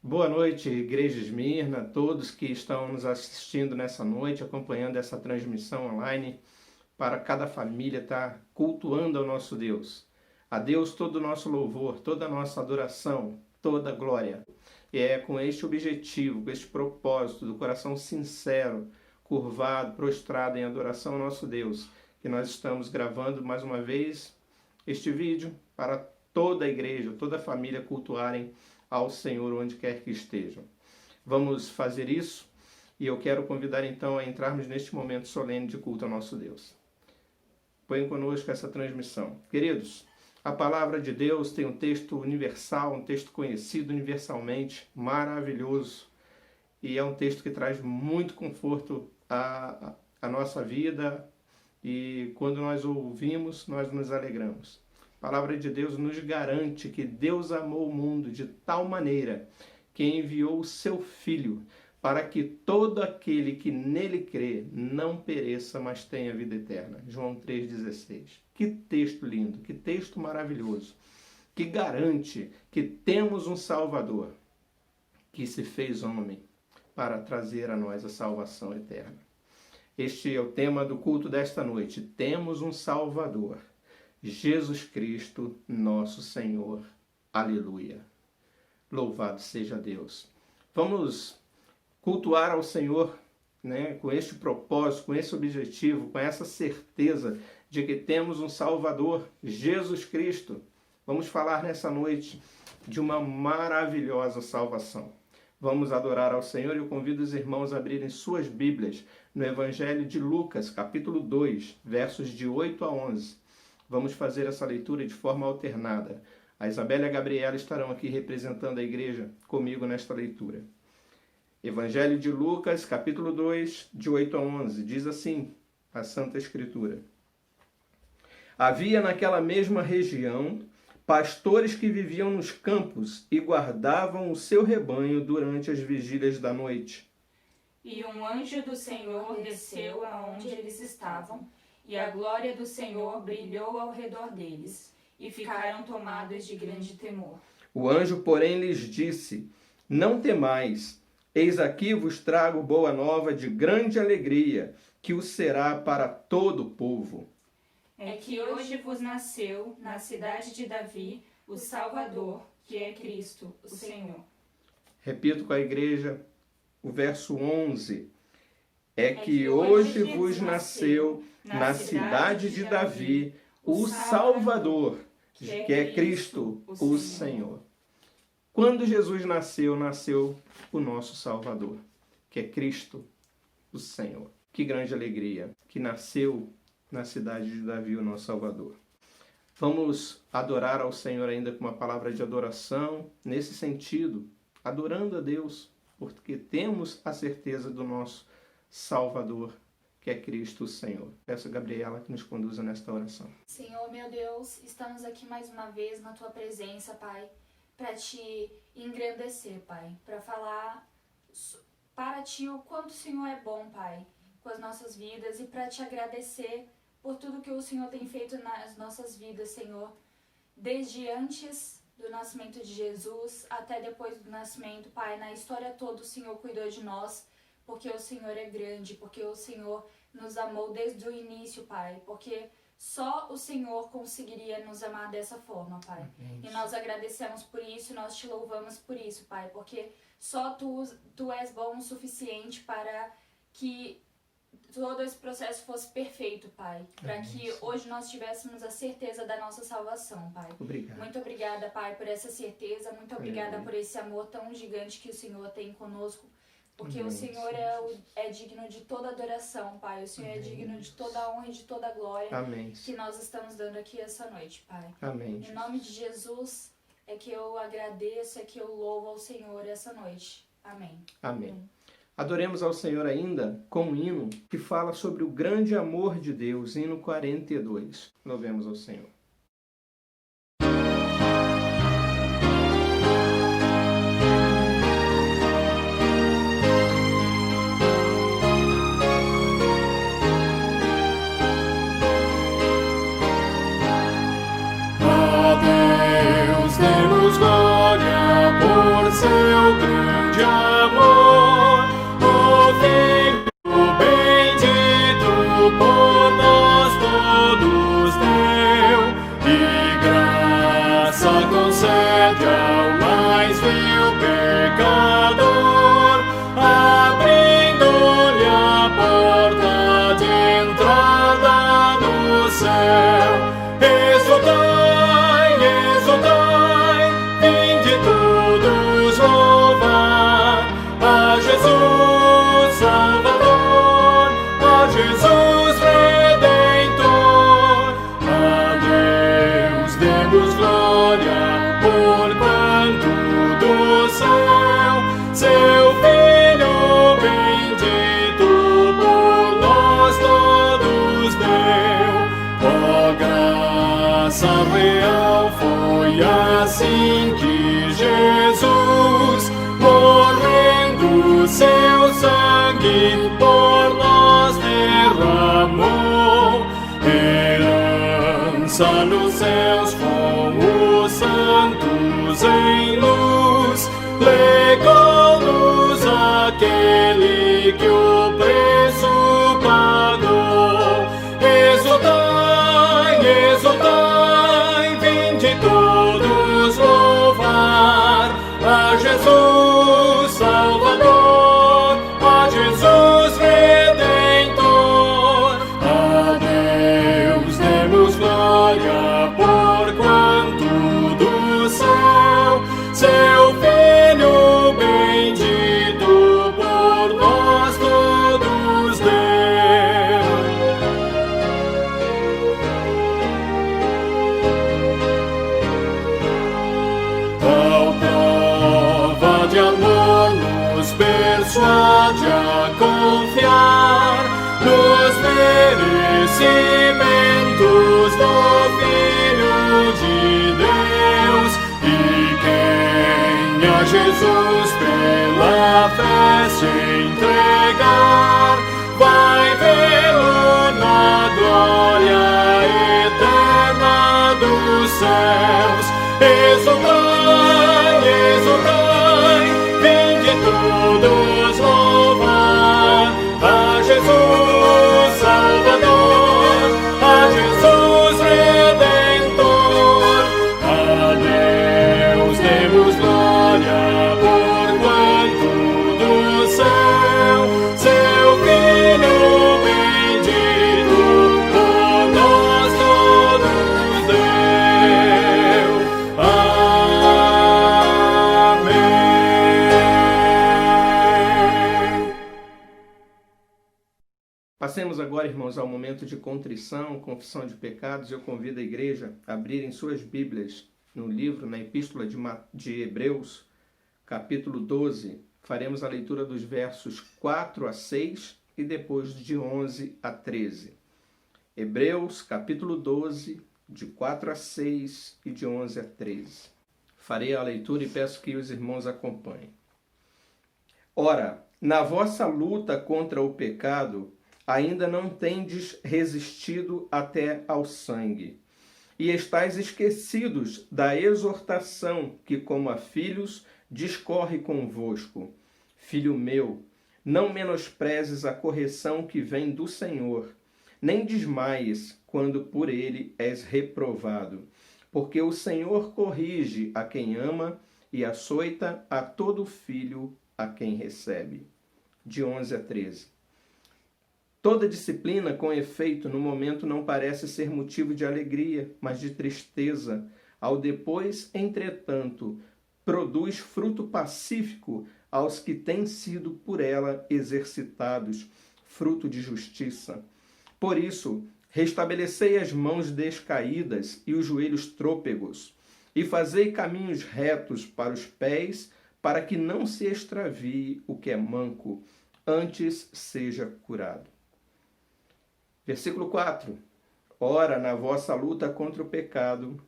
Boa noite, Igreja Esmirna, todos que estão nos assistindo nessa noite, acompanhando essa transmissão online, para cada família estar cultuando ao nosso Deus. A Deus todo o nosso louvor, toda a nossa adoração, toda a glória. E é com este objetivo, com este propósito do coração sincero, curvado, prostrado em adoração ao nosso Deus, que nós estamos gravando mais uma vez este vídeo para toda a igreja, toda a família cultuarem ao Senhor onde quer que estejam. Vamos fazer isso e eu quero convidar então a entrarmos neste momento solene de culto ao nosso Deus. Põe conosco essa transmissão. Queridos, a palavra de Deus tem um texto universal, um texto conhecido universalmente, maravilhoso, e é um texto que traz muito conforto à nossa vida, e quando nós ouvimos, nós nos alegramos. A palavra de Deus nos garante que Deus amou o mundo de tal maneira que enviou o seu Filho para que todo aquele que nele crê não pereça, mas tenha vida eterna. João 3,16. Que texto lindo, que texto maravilhoso, que garante que temos um Salvador que se fez homem para trazer a nós a salvação eterna. Este é o tema do culto desta noite. Temos um Salvador. Jesus Cristo, nosso Senhor. Aleluia. Louvado seja Deus. Vamos cultuar ao Senhor, com este propósito, com esse objetivo, com essa certeza de que temos um Salvador, Jesus Cristo. Vamos falar nessa noite de uma maravilhosa salvação. Vamos adorar ao Senhor e eu convido os irmãos a abrirem suas Bíblias no Evangelho de Lucas, capítulo 2, versos de 8 a 11. Vamos fazer essa leitura de forma alternada. A Isabela e a Gabriela estarão aqui representando a igreja comigo nesta leitura. Evangelho de Lucas, capítulo 2, de 8 a 11. Diz assim a Santa Escritura. Havia naquela mesma região pastores que viviam nos campos e guardavam o seu rebanho durante as vigílias da noite. E um anjo do Senhor desceu aonde eles estavam, e a glória do Senhor brilhou ao redor deles, e ficaram tomados de grande temor. O anjo, porém, lhes disse: Não temais, eis aqui vos trago boa nova de grande alegria, que o será para todo o povo. É que hoje vos nasceu, na cidade de Davi, o Salvador, que é Cristo, o Senhor. Repito com a igreja o verso 11. É que hoje vos nasceu, na cidade de Davi, o Salvador, que é Cristo, o Senhor. Quando Jesus nasceu, nasceu o nosso Salvador, que é Cristo, o Senhor. Que grande alegria que nasceu na cidade de Davi o nosso Salvador. Vamos adorar ao Senhor ainda com uma palavra de adoração, nesse sentido, adorando a Deus, porque temos a certeza do nosso Salvador, que é Cristo o Senhor. Peço a Gabriela que nos conduza nesta oração. Senhor, meu Deus, estamos aqui mais uma vez na Tua presença, Pai, para Te engrandecer, Pai, para falar para Ti o quanto o Senhor é bom, Pai, com as nossas vidas e para Te agradecer por tudo que o Senhor tem feito nas nossas vidas, Senhor, desde antes do nascimento de Jesus até depois do nascimento, Pai, na história toda o Senhor cuidou de nós, porque o Senhor é grande, porque o Senhor nos amou desde o início, Pai, porque só o Senhor conseguiria nos amar dessa forma, Pai. E nós agradecemos por isso, nós Te louvamos por isso, Pai, porque só Tu és bom o suficiente para que todo esse processo fosse perfeito, Pai, para que hoje nós tivéssemos a certeza da nossa salvação, Pai. Obrigado. Muito obrigada, Pai, por essa certeza, muito obrigada por esse amor tão gigante que o Senhor tem conosco, porque o Senhor é digno de toda adoração, Pai. O Senhor é digno de toda honra e de toda glória que nós estamos dando aqui essa noite, Pai. Amém. Em nome de Jesus é que eu agradeço, é que eu louvo ao Senhor essa noite. Amém. Amém. Adoremos ao Senhor ainda com um hino que fala sobre o grande amor de Deus, hino 42. Louvemos ao Senhor. A Deus demos glória por seu grande amor, o Filho bendito por nós todos deu, e graça concede ao mais vil pecador, abrindo-lhe a porta de entrada no céu. Exultai, exultai, vinde todos louvar a Jesus Salvador, a Jesus Redentor. A Deus demos glória, porquanto do céu seu Filho bendito por nós todos deu. Ó graça real, foi assim que Jesus, morrendo, seu sangue por nós derramou. Herança nos céus com os santos em luz, legou-nos aquele que o preço pagou. Exultai, exultai, vinde todos louvar a Jesus Salvador, a Jesus Redentor. A Deus demos glória, porquanto do céu seu Filho bendito por nós todos deu. Tal prova de amor nos persuade a confiar nos merecimentos do Filho de Deus, e quem a Jesus pela fé se entregar vai vê-lo na glória eterna dos céus. Exultai, exultai, vinde todos louvar a Jesus Salvador, a Jesus Redentor. A Deus demos glória, porquanto do céu seu Filho bendito por nós todos deu. Amém. Passemos agora, irmãos, ao momento de contrição, confissão de pecados. Eu convido a igreja a abrirem suas Bíblias no livro, na Epístola de Hebreus, capítulo 12. Faremos a leitura dos versos 4 a 6 e depois de 11 a 13. Hebreus, capítulo 12, de 4 a 6 e de 11 a 13. Farei a leitura e peço que os irmãos acompanhem. Ora, na vossa luta contra o pecado, ainda não tendes resistido até ao sangue, e estáis esquecidos da exortação que, como a filhos, discorre convosco. Filho meu, não menosprezes a correção que vem do Senhor, nem desmaies quando por ele és reprovado, porque o Senhor corrige a quem ama e açoita a todo filho a quem recebe. De 11 a 13. Toda disciplina, com efeito, no momento não parece ser motivo de alegria, mas de tristeza. Ao depois, entretanto, produz fruto pacífico aos que têm sido por ela exercitados, fruto de justiça. Por isso, restabelecei as mãos descaídas e os joelhos trôpegos, e fazei caminhos retos para os pés, para que não se extravie o que é manco, antes seja curado. Versículo 4. Ora, na vossa luta contra o pecado,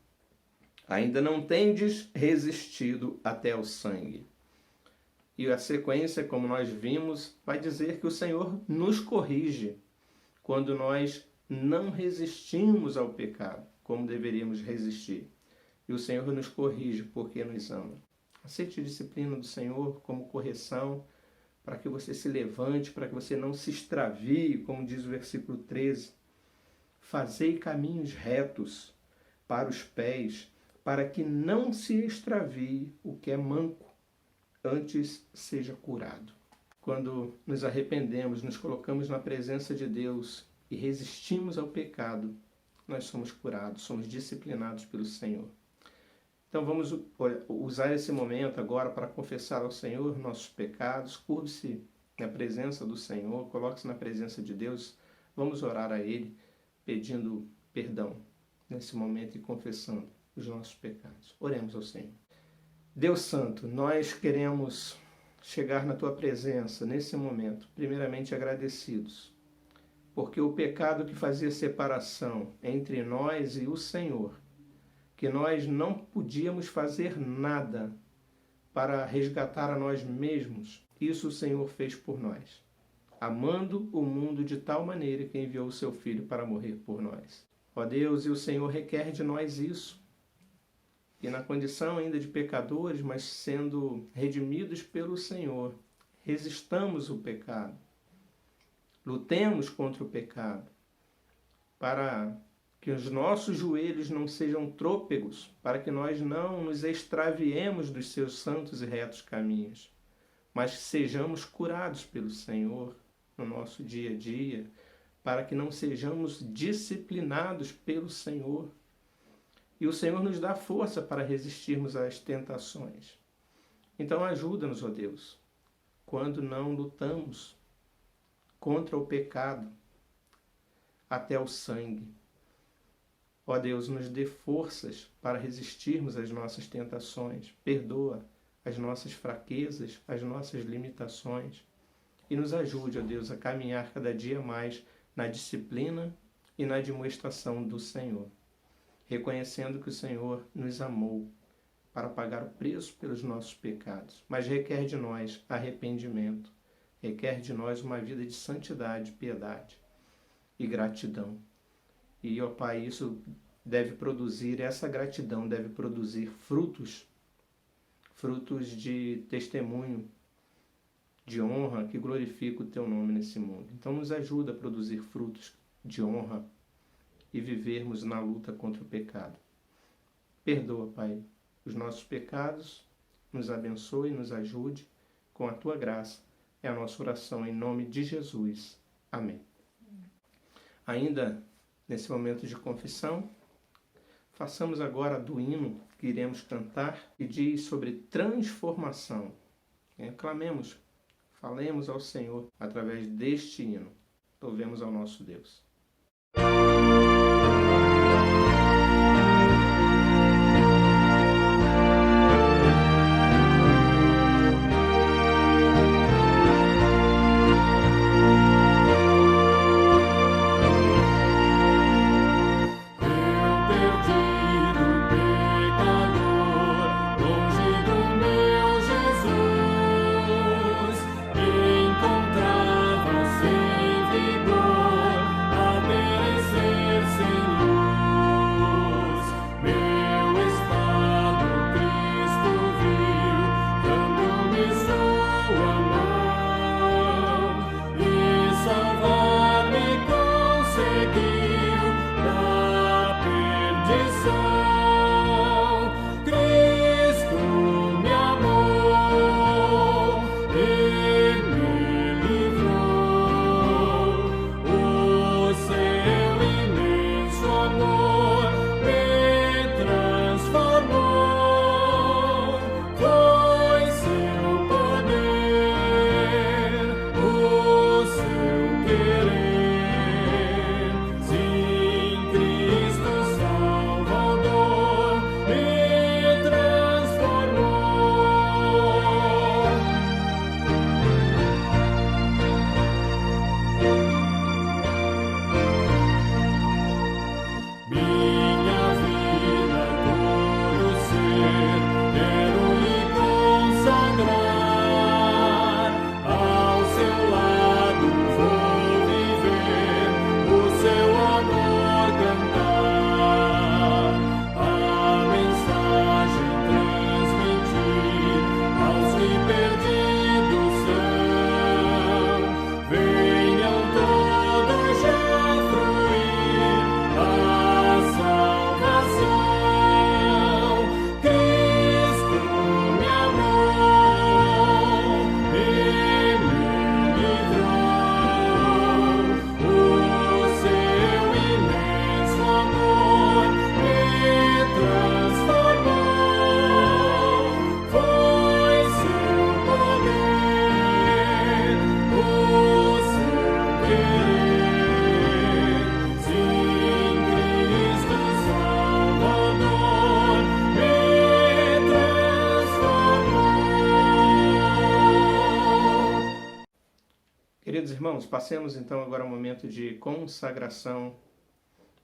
ainda não tendes resistido até ao sangue. E a sequência, como nós vimos, vai dizer que o Senhor nos corrige quando nós não resistimos ao pecado, como deveríamos resistir. E o Senhor nos corrige porque nos ama. A Aceite a disciplina do Senhor como correção, para que você se levante, para que você não se extravie, como diz o versículo 13. Fazei caminhos retos para os pés, para que não se extravie o que é manco, antes seja curado. Quando nos arrependemos, nos colocamos na presença de Deus e resistimos ao pecado, nós somos curados, somos disciplinados pelo Senhor. Então vamos usar esse momento agora para confessar ao Senhor nossos pecados. Curve-se na presença do Senhor, coloque-se na presença de Deus. Vamos orar a Ele pedindo perdão nesse momento e confessando os nossos pecados. Oremos ao Senhor. Deus Santo, nós queremos chegar na Tua presença nesse momento, primeiramente agradecidos, porque o pecado que fazia separação entre nós e o Senhor, que nós não podíamos fazer nada para resgatar a nós mesmos, isso o Senhor fez por nós, amando o mundo de tal maneira que enviou o Seu Filho para morrer por nós. Ó Deus, e o Senhor requer de nós isso, e na condição ainda de pecadores, mas sendo redimidos pelo Senhor, resistamos o pecado, lutemos contra o pecado, para que os nossos joelhos não sejam trôpegos, para que nós não nos extraviemos dos seus santos e retos caminhos, mas que sejamos curados pelo Senhor no nosso dia a dia, para que não sejamos disciplinados pelo Senhor. E o Senhor nos dá força para resistirmos às tentações. Então ajuda-nos, ó Deus, quando não lutamos contra o pecado até o sangue. Ó Deus, nos dê forças para resistirmos às nossas tentações. Perdoa as nossas fraquezas, as nossas limitações. E nos ajude, ó Deus, a caminhar cada dia mais na disciplina e na demonstração do Senhor, reconhecendo que o Senhor nos amou para pagar o preço pelos nossos pecados, mas requer de nós arrependimento, requer de nós uma vida de santidade, piedade e gratidão. E, ó Pai, essa gratidão deve produzir frutos de testemunho, de honra, que glorifica o Teu nome nesse mundo. Então nos ajuda a produzir frutos de honra e vivermos na luta contra o pecado. Perdoa, Pai, os nossos pecados, nos abençoe, nos ajude com a Tua graça. É a nossa oração em nome de Jesus. Amém. Ainda nesse momento de confissão, façamos agora do hino que iremos cantar, que diz sobre transformação. Clamemos, falemos ao Senhor através deste hino. Louvemos ao nosso Deus. Encontrava sem vigor a merecer. irmãos, passemos então agora ao momento de consagração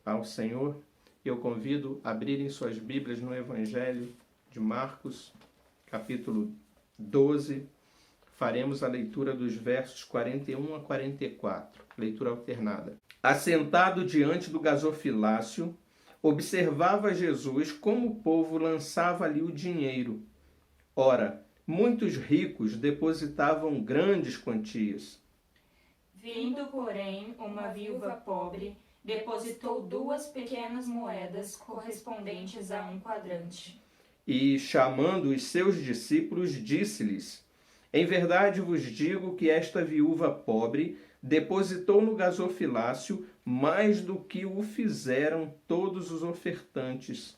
ao Senhor. Eu convido a abrirem suas Bíblias no Evangelho de Marcos, capítulo 12. Faremos a leitura dos versos 41 a 44, leitura alternada. Assentado diante do gasofilácio, observava Jesus como o povo lançava ali o dinheiro. Ora, muitos ricos depositavam grandes quantias. Vindo, porém, uma viúva pobre, depositou 2 pequenas moedas correspondentes a 1 quadrante. E, chamando os seus discípulos, disse-lhes: Em verdade vos digo que esta viúva pobre depositou no gasofilácio mais do que o fizeram todos os ofertantes.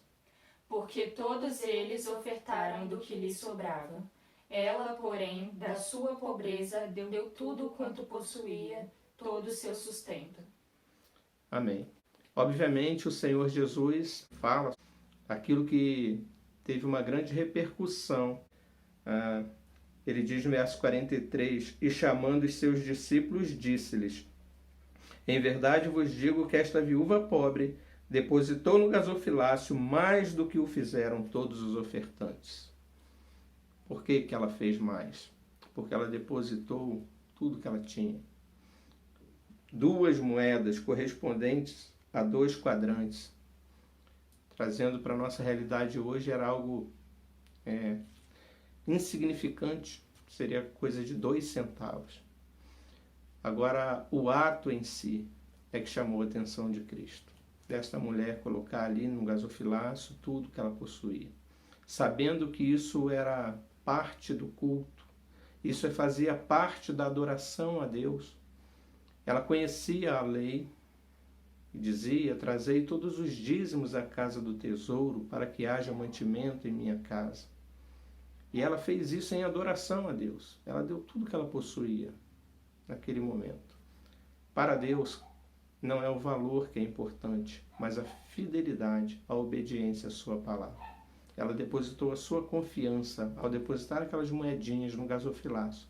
Porque todos eles ofertaram do que lhes sobrava. Ela, porém, da sua pobreza, deu tudo quanto possuía, todo o seu sustento. Amém. Obviamente, o Senhor Jesus fala aquilo que teve uma grande repercussão. Ele diz no verso 43, e chamando os seus discípulos, disse-lhes: Em verdade vos digo que esta viúva pobre depositou no gasofilácio mais do que o fizeram todos os ofertantes. Por que ela fez mais? Porque ela depositou tudo que ela tinha. 2 moedas correspondentes a 2 quadrantes. Trazendo para a nossa realidade hoje, era algo insignificante, seria coisa de 2 centavos. Agora, o ato em si é que chamou a atenção de Cristo. Desta mulher colocar ali no gasofilácio tudo que ela possuía. Sabendo que isso era parte do culto, isso fazia parte da adoração a Deus. Ela conhecia a lei e dizia: Trazei todos os dízimos à casa do tesouro para que haja mantimento em minha casa. E ela fez isso em adoração a Deus. Ela deu tudo que ela possuía naquele momento. Para Deus, não é o valor que é importante, mas a fidelidade, a obediência à sua palavra. Ela depositou a sua confiança ao depositar aquelas moedinhas no gasofilácio.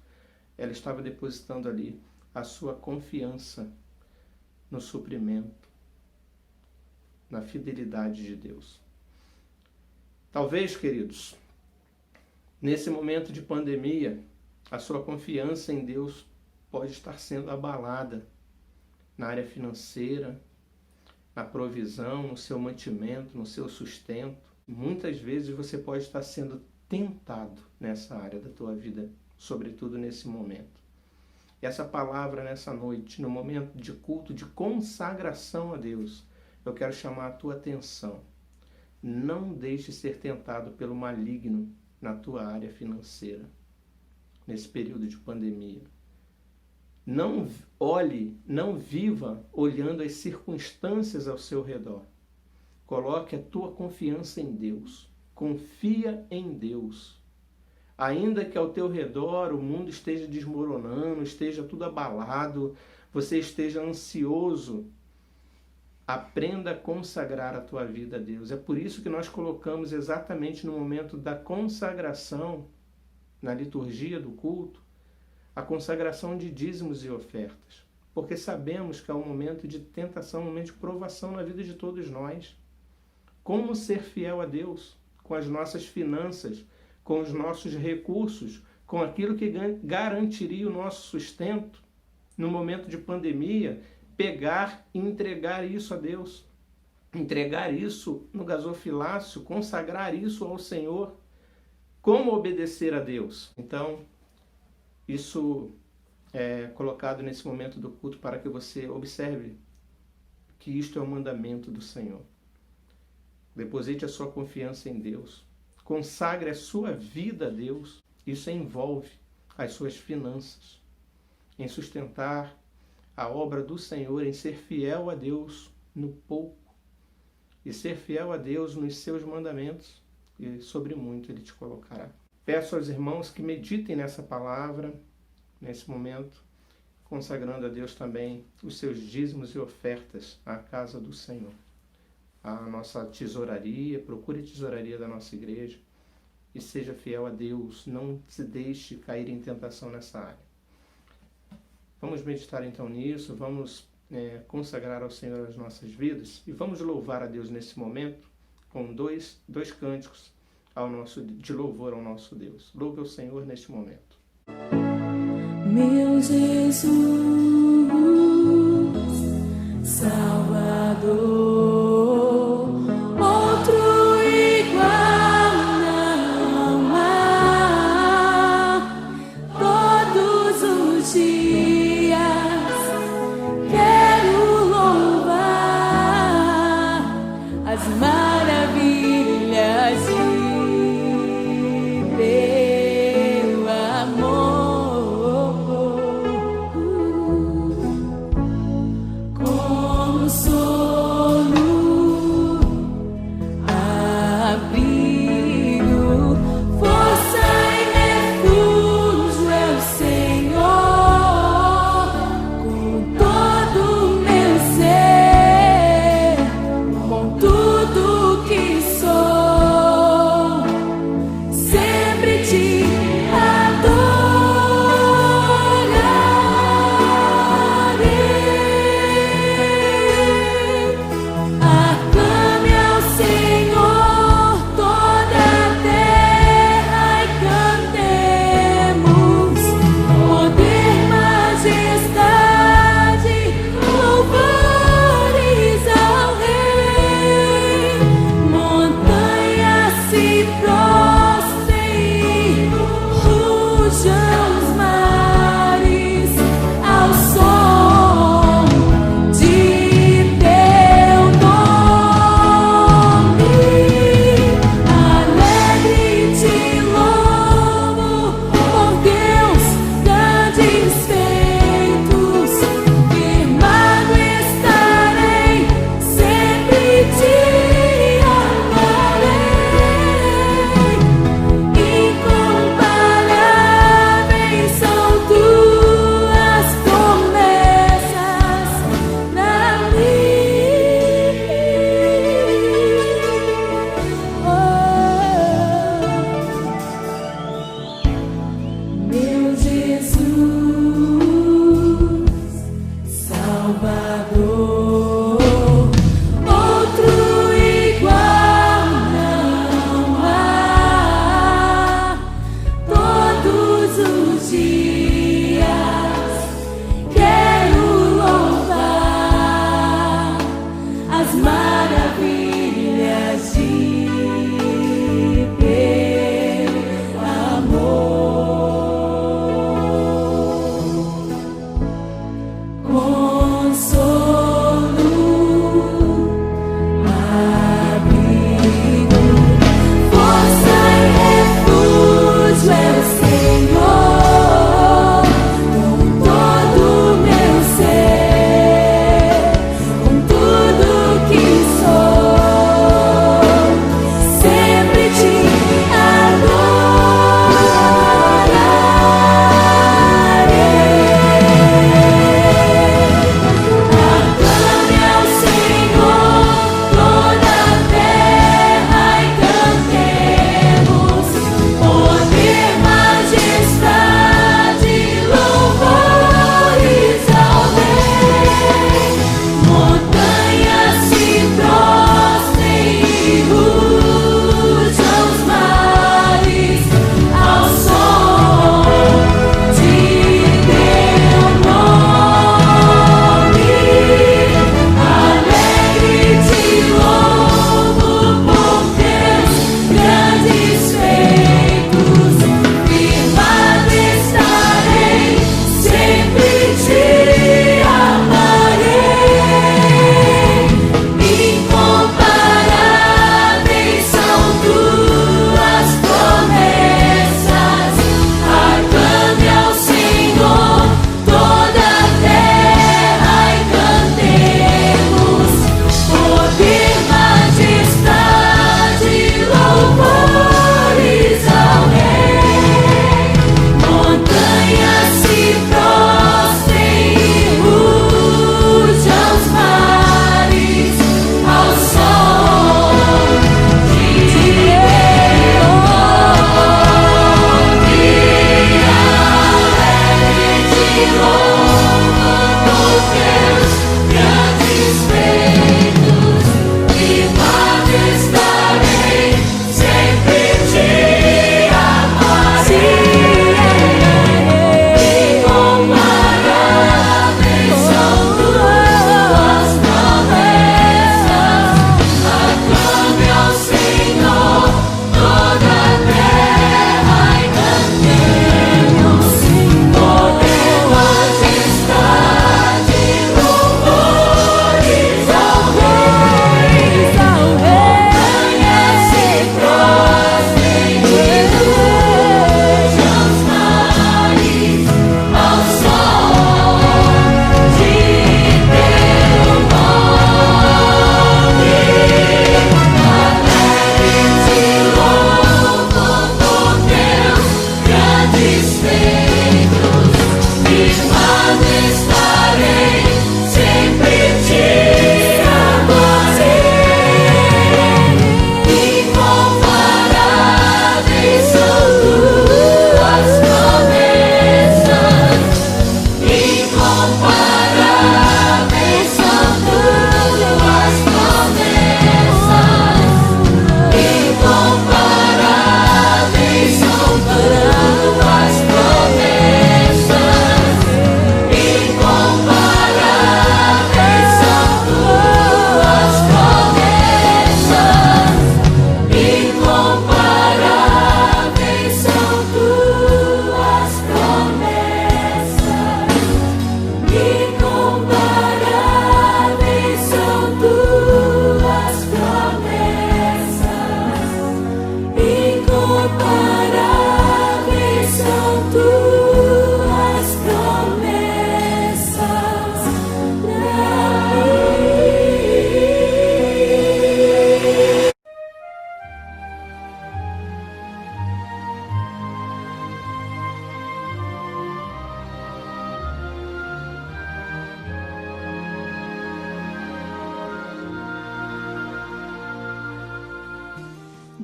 Ela estava depositando ali a sua confiança no suprimento, na fidelidade de Deus. Talvez, queridos, nesse momento de pandemia, a sua confiança em Deus pode estar sendo abalada na área financeira, na provisão, no seu mantimento, no seu sustento. Muitas vezes você pode estar sendo tentado nessa área da tua vida, sobretudo nesse momento. Essa palavra nessa noite, no momento de culto, de consagração a Deus, eu quero chamar a tua atenção. Não deixe ser tentado pelo maligno na tua área financeira, nesse período de pandemia. Não olhe, não viva olhando as circunstâncias ao seu redor. Coloque a tua confiança em Deus. Confia em Deus. Ainda que ao teu redor o mundo esteja desmoronando, esteja tudo abalado, você esteja ansioso, aprenda a consagrar a tua vida a Deus. É por isso que nós colocamos exatamente no momento da consagração, na liturgia do culto, a consagração de dízimos e ofertas. Porque sabemos que é um momento de tentação, um momento de provação na vida de todos nós. Como ser fiel a Deus com as nossas finanças, com os nossos recursos, com aquilo que garantiria o nosso sustento no momento de pandemia, pegar e entregar isso a Deus, entregar isso no gasofilácio, consagrar isso ao Senhor. Como obedecer a Deus? Então, isso é colocado nesse momento do culto para que você observe que isto é o mandamento do Senhor. Deposite a sua confiança em Deus. Consagre a sua vida a Deus. Isso envolve as suas finanças, em sustentar a obra do Senhor, em ser fiel a Deus no pouco e ser fiel a Deus nos seus mandamentos, e sobre muito Ele te colocará. Peço aos irmãos que meditem nessa palavra, nesse momento, consagrando a Deus também os seus dízimos e ofertas à casa do Senhor. A nossa tesouraria, procure a tesouraria da nossa igreja e seja fiel a Deus, não se deixe cair em tentação nessa área. Vamos meditar então nisso, vamos consagrar ao Senhor as nossas vidas e vamos louvar a Deus nesse momento com dois cânticos de louvor ao nosso Deus. Louve ao Senhor neste momento. Meu Jesus, Salvador, outro igual não há. Todos os dias quero louvar as maravilhas de teu amor. Como sou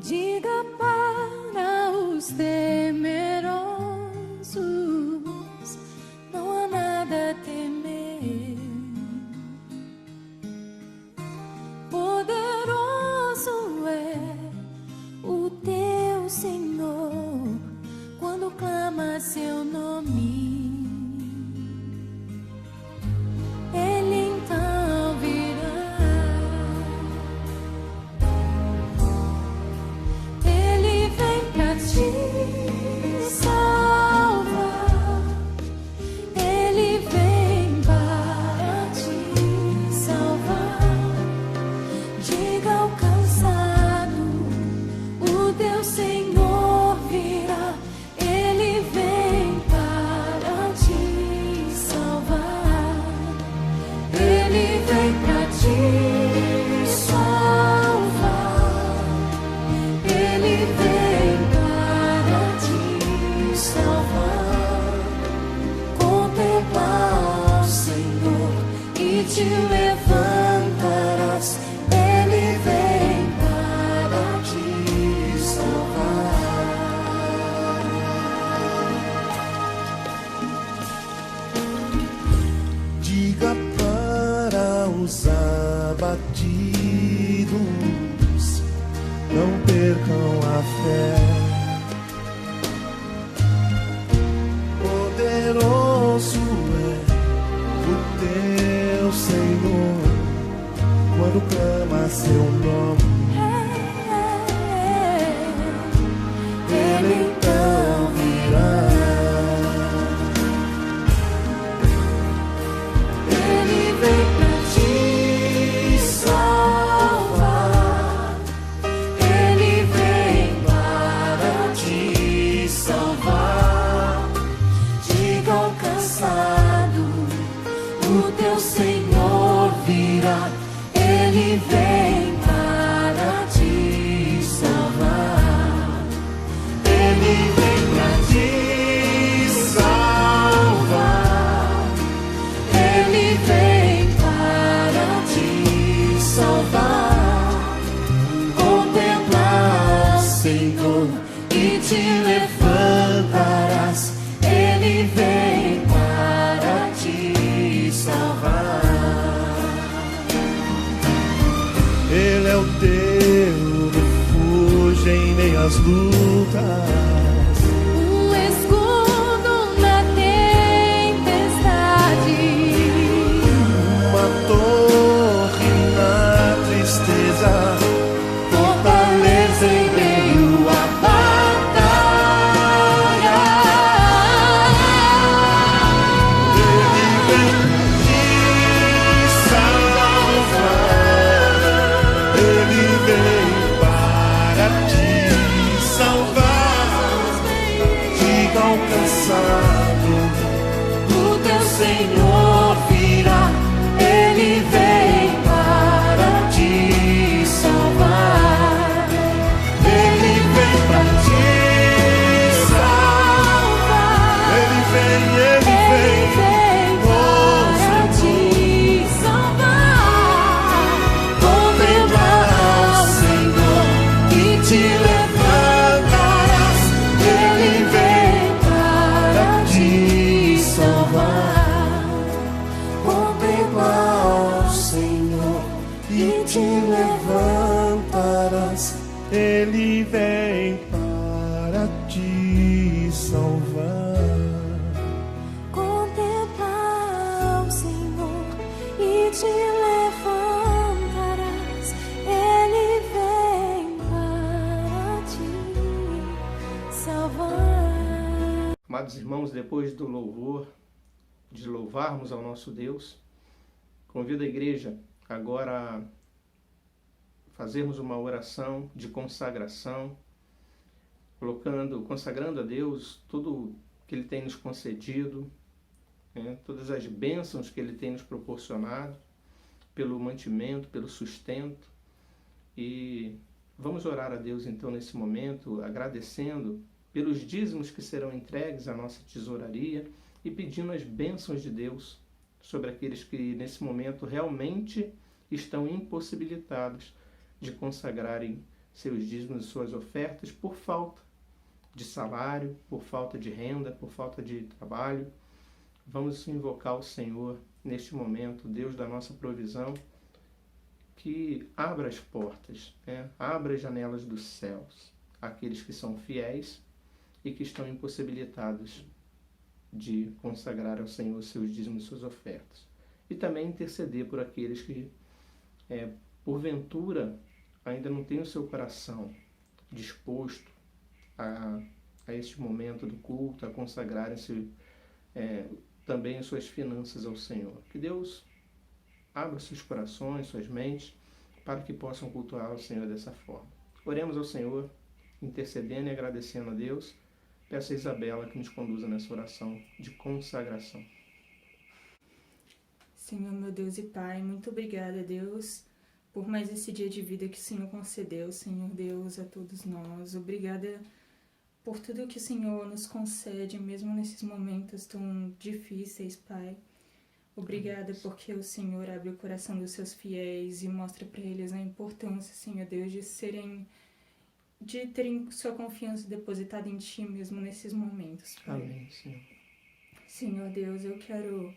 Diga para os temerosos, não há nada a temer. Poderoso é o teu Senhor quando clama seu nome. Ele então virá. Ele vem pra te salvar. Ele vem para te salvar. Diga ao cansado, o teu Senhor virá. Ele vem para te salvar. Ele vem pra te salvar. Ele vem para te salvar. Contemplar o Senhor e te levantarás. Ele vem para te salvar. Diga para os abatidos, não percam a fé. Poderoso é o teu Senhor quando clama seu nome. Ele então virá. Ele vem pra te salvar. Ele vem para te salvar. Diga ao cansado, o teu Senhor virá. Ele vem para te salvar. Ele vem pra te salvar. Ele vem para te salvar. Contemplar o Senhor e te levantarás. Ele vem para te salvar. Ele é o teu refúgio em meio às lutas. Um escudo na tempestade. Uma torre na tristeza, Fortaleza em meio à batalha. Ele vem te salvar. Ele vem para te salvar. Diga ao cansado, O teu Senhor virá. Ele vem para te salvar. Ele vem pra te salvar. Ele Ele vem vem, para te salvar. Contemplar o Senhor e te levantarás. Ele vem para te salvar. Contemplar o Senhor e te levantarás. Ele vem para te salvar. Contemplar o Senhor e te levantarás. Ele vem para te salvar. Amados irmãos, depois do louvor, de louvarmos ao nosso Deus, convido a igreja agora a fazermos uma oração de consagração, consagrando a Deus tudo que Ele tem nos concedido, todas as bênçãos que Ele tem nos proporcionado, pelo mantimento, pelo sustento. E vamos orar a Deus então nesse momento, agradecendo pelos dízimos que serão entregues à nossa tesouraria e pedindo as bênçãos de Deus sobre aqueles que nesse momento realmente estão impossibilitados de consagrarem seus dízimos e suas ofertas por falta de salário, por falta de renda, por falta de trabalho. Vamos invocar o Senhor neste momento, Deus da nossa provisão, que abra as portas, abra as janelas dos céus, aqueles que são fiéis e que estão impossibilitados de consagrar ao Senhor seus dízimos e suas ofertas. E também interceder por aqueles que, porventura, ainda não têm o seu coração disposto a este momento do culto, a consagrarem-se também as suas finanças ao Senhor. Que Deus abra seus corações, suas mentes, para que possam cultuar ao Senhor dessa forma. Oremos ao Senhor, intercedendo e agradecendo a Deus. Peço a Isabela que nos conduza nessa oração de consagração. Senhor, meu Deus e Pai, muito obrigada, Deus, por mais esse dia de vida que o Senhor concedeu, Senhor Deus, a todos nós. Obrigada por tudo que o Senhor nos concede, mesmo nesses momentos tão difíceis, Pai. Obrigada porque o Senhor abre o coração dos seus fiéis e mostra para eles a importância, Senhor Deus, de terem sua confiança depositada em Ti mesmo nesses momentos, Pai. Amém, Senhor. Senhor Deus, eu quero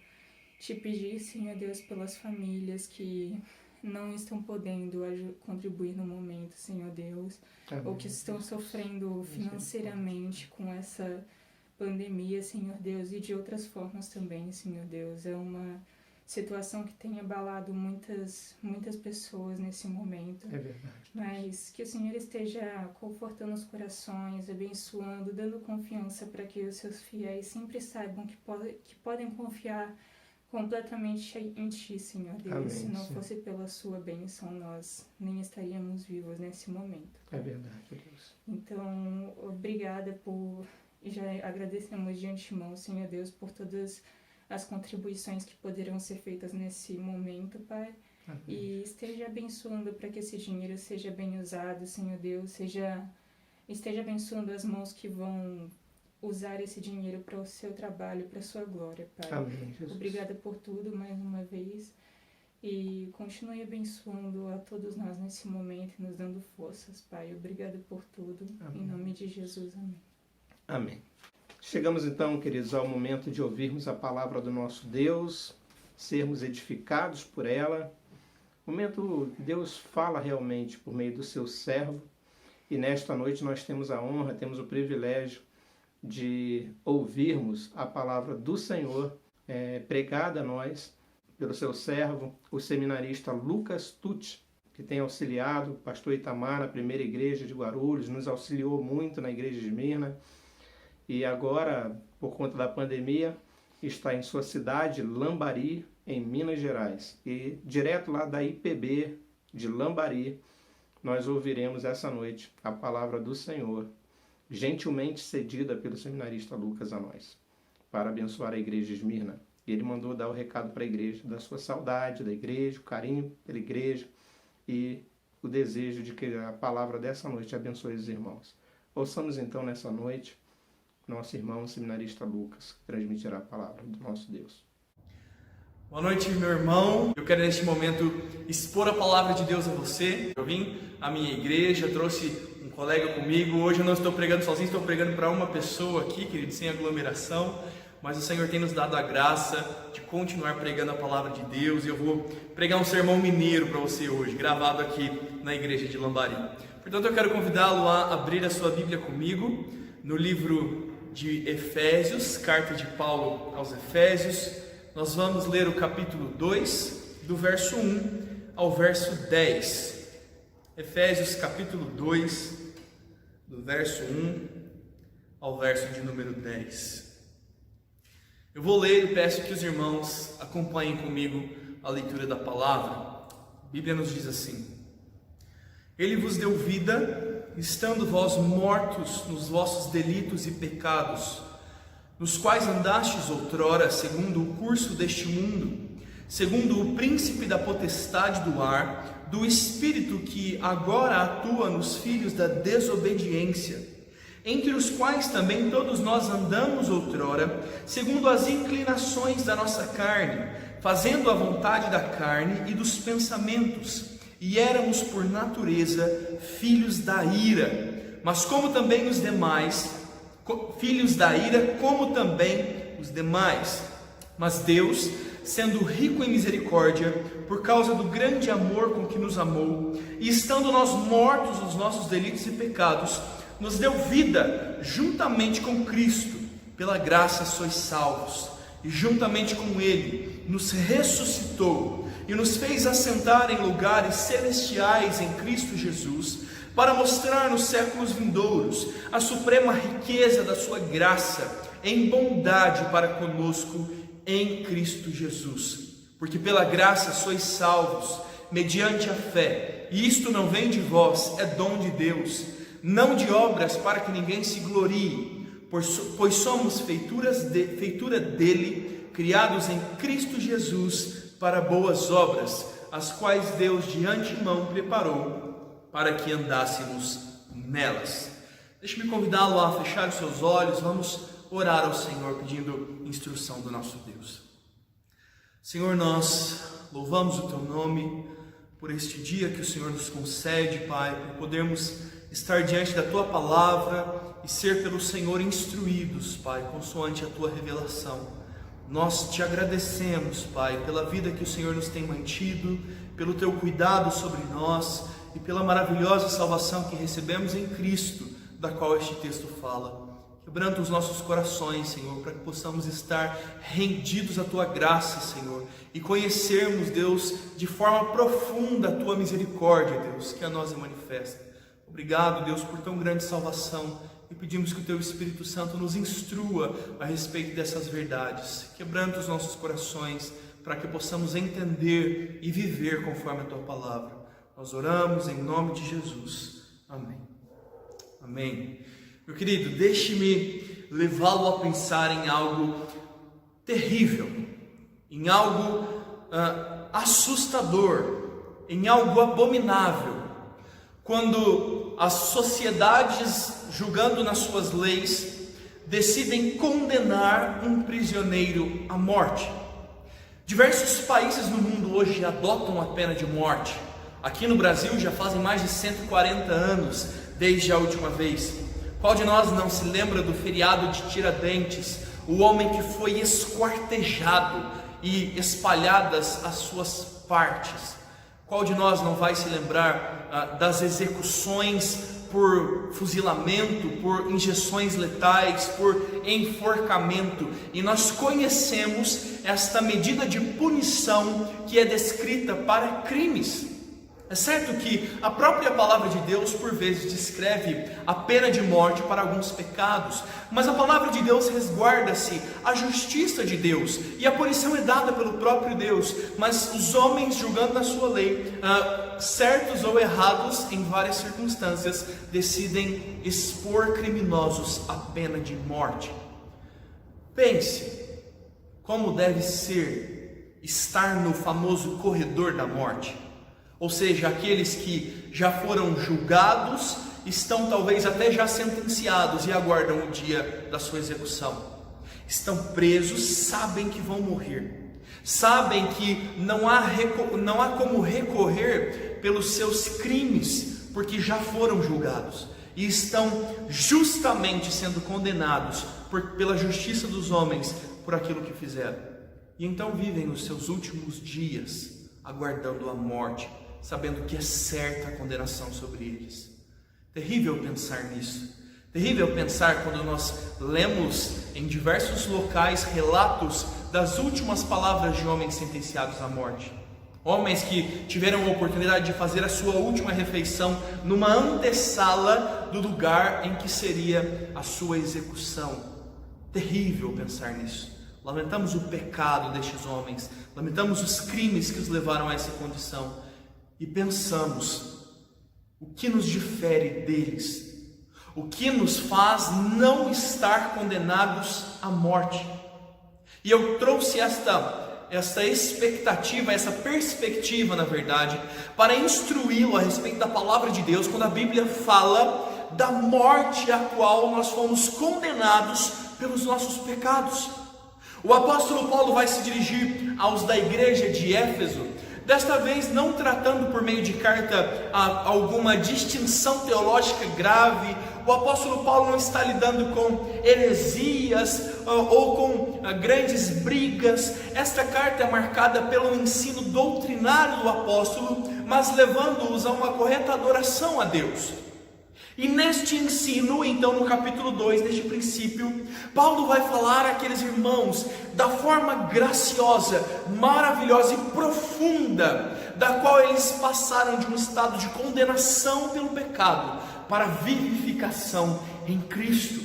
Te pedir, Senhor Deus, pelas famílias que não estão podendo contribuir no momento, Senhor Deus, Amém. ou que estão sofrendo financeiramente com essa pandemia, Senhor Deus, e de outras formas também, Senhor Deus. É uma situação que tem abalado muitas pessoas nesse momento. É verdade. Mas que o Senhor esteja confortando os corações, abençoando, dando confiança para que os seus fiéis sempre saibam que podem confiar completamente em Ti, Senhor Deus. Amém, Se não Senhor. fosse pela Sua bênção, nós nem estaríamos vivos nesse momento. É verdade, Deus. Então, obrigada e já agradecemos de antemão, Senhor Deus, por todas as contribuições que poderão ser feitas nesse momento, Pai. Amém. E esteja abençoando para que esse dinheiro seja bem usado, Senhor Deus. Esteja abençoando as mãos que vão usar esse dinheiro para o seu trabalho, para a sua glória, Pai. Amém, Jesus. Obrigada por tudo, mais uma vez. E continue abençoando a todos nós nesse momento e nos dando forças, Pai. Obrigada por tudo. Amém. Em nome de Jesus, amém. Amém. Chegamos então, queridos, ao momento de ouvirmos a palavra do nosso Deus, sermos edificados por ela. Momento que Deus fala realmente por meio do seu servo. E nesta noite nós temos a honra, temos o privilégio de ouvirmos a palavra do Senhor pregada a nós pelo seu servo, o seminarista Lucas Tucci, que tem auxiliado o pastor Itamar na primeira igreja de Guarulhos, nos auxiliou muito na igreja de Esmirna e agora, por conta da pandemia, está em sua cidade, Lambari, em Minas Gerais. E direto lá da IPB de Lambari, nós ouviremos essa noite a palavra do Senhor, gentilmente cedida pelo seminarista Lucas a nós, para abençoar a igreja de Esmirna. E ele mandou dar o recado para a igreja da sua saudade da igreja, o carinho pela igreja e o desejo de que a palavra dessa noite abençoe os irmãos. Ouçamos então nessa noite nosso irmão seminarista Lucas, que transmitirá a palavra do nosso Deus. Boa noite, meu irmão. Eu quero neste momento expor a palavra de Deus a você. Eu vim à minha igreja, trouxe um colega comigo. Hoje eu não estou pregando sozinho, estou pregando para uma pessoa aqui, querido, sem aglomeração. Mas o Senhor tem nos dado a graça de continuar pregando a palavra de Deus. E eu vou pregar um sermão mineiro para você hoje, gravado aqui na igreja de Lambari. Portanto, eu quero convidá-lo a abrir a sua Bíblia comigo no livro de Efésios, carta de Paulo aos Efésios. Nós vamos ler o capítulo 2, do verso 1 ao verso 10. Efésios capítulo 2, do verso 1 ao verso de número 10. Eu vou ler e peço que os irmãos acompanhem comigo a leitura da palavra. A Bíblia nos diz assim: Ele vos deu vida, estando vós mortos nos vossos delitos e pecados, nos quais andastes outrora, segundo o curso deste mundo, segundo o príncipe da potestade do ar, do espírito que agora atua nos filhos da desobediência, entre os quais também todos nós andamos outrora, segundo as inclinações da nossa carne, fazendo a vontade da carne e dos pensamentos, e éramos por natureza filhos da ira, mas como também os demais, filhos da ira, como também os demais. Mas Deus, sendo rico em misericórdia, por causa do grande amor com que nos amou, e estando nós mortos nos nossos delitos e pecados, nos deu vida juntamente com Cristo. Pela graça sois salvos, e juntamente com Ele nos ressuscitou e nos fez assentar em lugares celestiais em Cristo Jesus, para mostrar nos séculos vindouros a suprema riqueza da sua graça em bondade para conosco em Cristo Jesus. Porque pela graça sois salvos, mediante a fé, e isto não vem de vós, é dom de Deus, não de obras para que ninguém se glorie, pois somos feitura dele, criados em Cristo Jesus para boas obras, as quais Deus de antemão preparou para que andássemos nelas. Deixe-me convidá-lo a fechar os seus olhos. Vamos orar ao Senhor pedindo instrução do nosso Deus. Senhor, nós louvamos o Teu nome por este dia que o Senhor nos concede, Pai, por podermos estar diante da Tua palavra e ser pelo Senhor instruídos, Pai, consoante a Tua revelação. Nós te agradecemos, Pai, pela vida que o Senhor nos tem mantido, pelo Teu cuidado sobre nós e pela maravilhosa salvação que recebemos em Cristo, da qual este texto fala. Quebranta os nossos corações, Senhor, para que possamos estar rendidos à Tua graça, Senhor, e conhecermos, Deus, de forma profunda a Tua misericórdia, Deus, que a nós é manifesta. Obrigado, Deus, por tão grande salvação, e pedimos que o Teu Espírito Santo nos instrua a respeito dessas verdades. Quebranta os nossos corações para que possamos entender e viver conforme a Tua palavra. Nós oramos em nome de Jesus. Amém. Amém. Meu querido, deixe-me levá-lo a pensar em algo terrível, em algo assustador, em algo abominável, quando as sociedades, julgando nas suas leis, decidem condenar um prisioneiro à morte. Diversos países no mundo hoje adotam a pena de morte. Aqui no Brasil já fazem mais de 140 anos desde a última vez. Qual de nós não se lembra do feriado de Tiradentes, o homem que foi esquartejado e espalhadas as suas partes? Qual de nós não vai se lembrar das execuções por fuzilamento, por injeções letais, por enforcamento? E nós conhecemos esta medida de punição que é descrita para crimes. É certo que a própria palavra de Deus por vezes descreve a pena de morte para alguns pecados, mas a palavra de Deus resguarda-se a justiça de Deus, e a punição é dada pelo próprio Deus, mas os homens, julgando na sua lei, certos ou errados em várias circunstâncias, decidem expor criminosos à pena de morte. Pense como deve ser estar no famoso corredor da morte. Ou seja, aqueles que já foram julgados, estão talvez até já sentenciados e aguardam o dia da sua execução. Estão presos, sabem que vão morrer, sabem que não há como recorrer pelos seus crimes, porque já foram julgados, e estão justamente sendo condenados pela justiça dos homens por aquilo que fizeram. E então vivem os seus últimos dias aguardando a morte, sabendo que é certa a condenação sobre eles. Terrível pensar nisso. Terrível pensar quando nós lemos em diversos locais relatos das últimas palavras de homens sentenciados à morte. Homens que tiveram a oportunidade de fazer a sua última refeição numa antessala do lugar em que seria a sua execução. Terrível pensar nisso. Lamentamos o pecado destes homens, lamentamos os crimes que os levaram a essa condição. E pensamos, o que nos difere deles? O que nos faz não estar condenados à morte? E eu trouxe esta expectativa, essa perspectiva, na verdade, para instruí-lo a respeito da palavra de Deus, quando a Bíblia fala da morte a qual nós fomos condenados pelos nossos pecados. O apóstolo Paulo vai se dirigir aos da igreja de Éfeso, Desta vez não tratando por meio de carta alguma distinção teológica grave. O apóstolo Paulo não está lidando com heresias ou com grandes brigas. Esta carta é marcada pelo ensino doutrinário do apóstolo, mas levando-os a uma correta adoração a Deus. E neste ensino, então no capítulo 2, neste princípio, Paulo vai falar àqueles irmãos da forma graciosa, maravilhosa e profunda, da qual eles passaram de um estado de condenação pelo pecado para a vivificação em Cristo.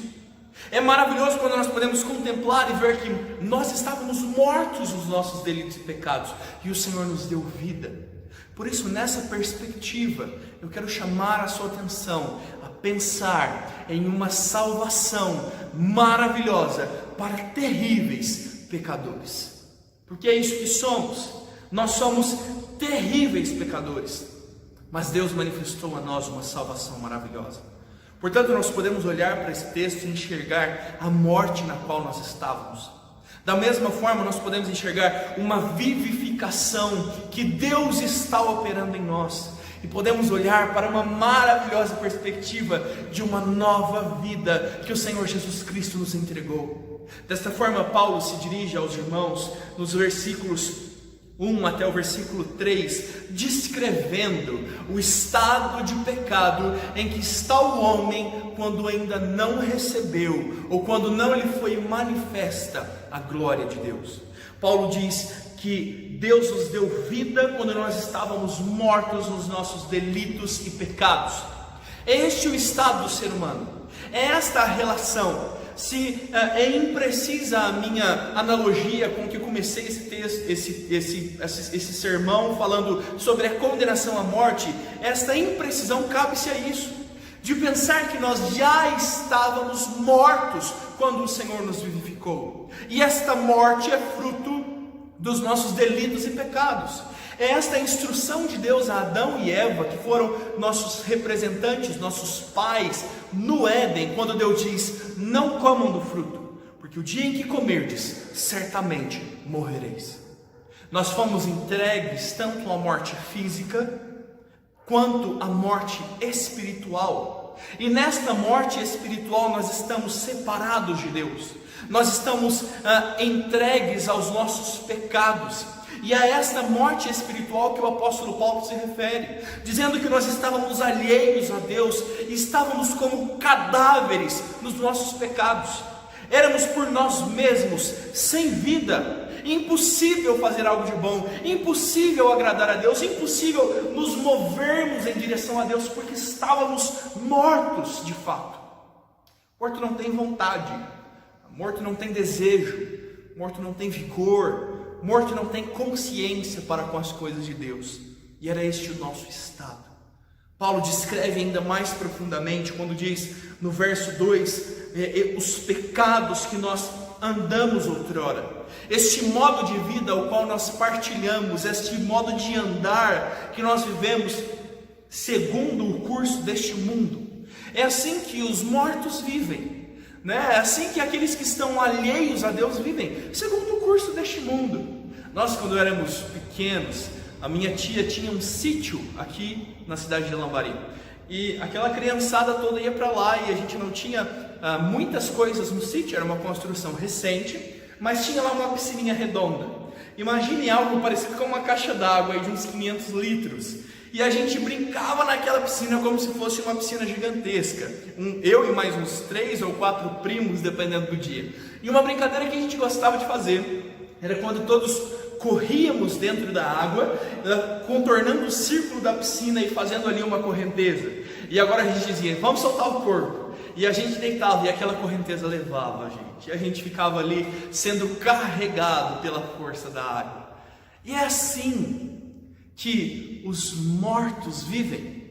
É maravilhoso quando nós podemos contemplar e ver que nós estávamos mortos nos nossos delitos e pecados, e o Senhor nos deu vida. Por isso, nessa perspectiva, eu quero chamar a sua atenção a pensar em uma salvação maravilhosa para terríveis pecadores. Porque é isso que somos. Nós somos terríveis pecadores, mas Deus manifestou a nós uma salvação maravilhosa. Portanto, nós podemos olhar para esse texto e enxergar a morte na qual nós estávamos. Da mesma forma, nós podemos enxergar uma vivificação que Deus está operando em nós. E podemos olhar para uma maravilhosa perspectiva de uma nova vida que o Senhor Jesus Cristo nos entregou. Desta forma, Paulo se dirige aos irmãos nos versículos 1 até o versículo 3, descrevendo o estado de pecado em que está o homem quando ainda não recebeu, ou quando não lhe foi manifesta a glória de Deus. Paulo diz que Deus nos deu vida quando nós estávamos mortos nos nossos delitos e pecados. É este o estado do ser humano, é esta a relação. Se é imprecisa a minha analogia com que eu comecei esse texto, esse sermão falando sobre a condenação à morte, esta imprecisão cabe-se a isso, de pensar que nós já estávamos mortos quando o Senhor nos vivificou, e esta morte é fruto dos nossos delitos e pecados. É esta a instrução de Deus a Adão e Eva, que foram nossos representantes, nossos pais, no Éden, quando Deus diz: não comam do fruto, porque o dia em que comerdes, certamente morrereis. Nós fomos entregues tanto à morte física, quanto à morte espiritual. E nesta morte espiritual nós estamos separados de Deus. Nós estamos entregues aos nossos pecados. E a esta morte espiritual que o apóstolo Paulo se refere, dizendo que nós estávamos alheios a Deus, e estávamos como cadáveres nos nossos pecados. Éramos por nós mesmos, sem vida, impossível fazer algo de bom, impossível agradar a Deus, impossível nos movermos em direção a Deus, porque estávamos mortos de fato. Morto não tem vontade, morto não tem desejo, morto não tem vigor, morto não tem consciência para com as coisas de Deus. E era este o nosso estado. Paulo descreve ainda mais profundamente quando diz no verso 2 os pecados que nós andamos outrora, este modo de vida ao qual nós partilhamos, este modo de andar que nós vivemos segundo o curso deste mundo. É assim que os mortos vivem, né? É assim que aqueles que estão alheios a Deus vivem, segundo o curso deste mundo. Nós, quando éramos pequenos, a minha tia tinha um sítio aqui na cidade de Lambari, e aquela criançada toda ia para lá, e a gente não tinha muitas coisas no sítio, era uma construção recente, mas tinha lá uma piscininha redonda. Imagine algo parecido com uma caixa d'água de uns 500 litros, e a gente brincava naquela piscina como se fosse uma piscina gigantesca, eu e mais uns 3 ou 4 primos, dependendo do dia. E uma brincadeira que a gente gostava de fazer era quando todos corríamos dentro da água, contornando o círculo da piscina e fazendo ali uma correnteza. E agora a gente dizia: vamos soltar o corpo. E a gente deitava e aquela correnteza levava a gente. E a gente ficava ali sendo carregado pela força da água. E é assim que os mortos vivem.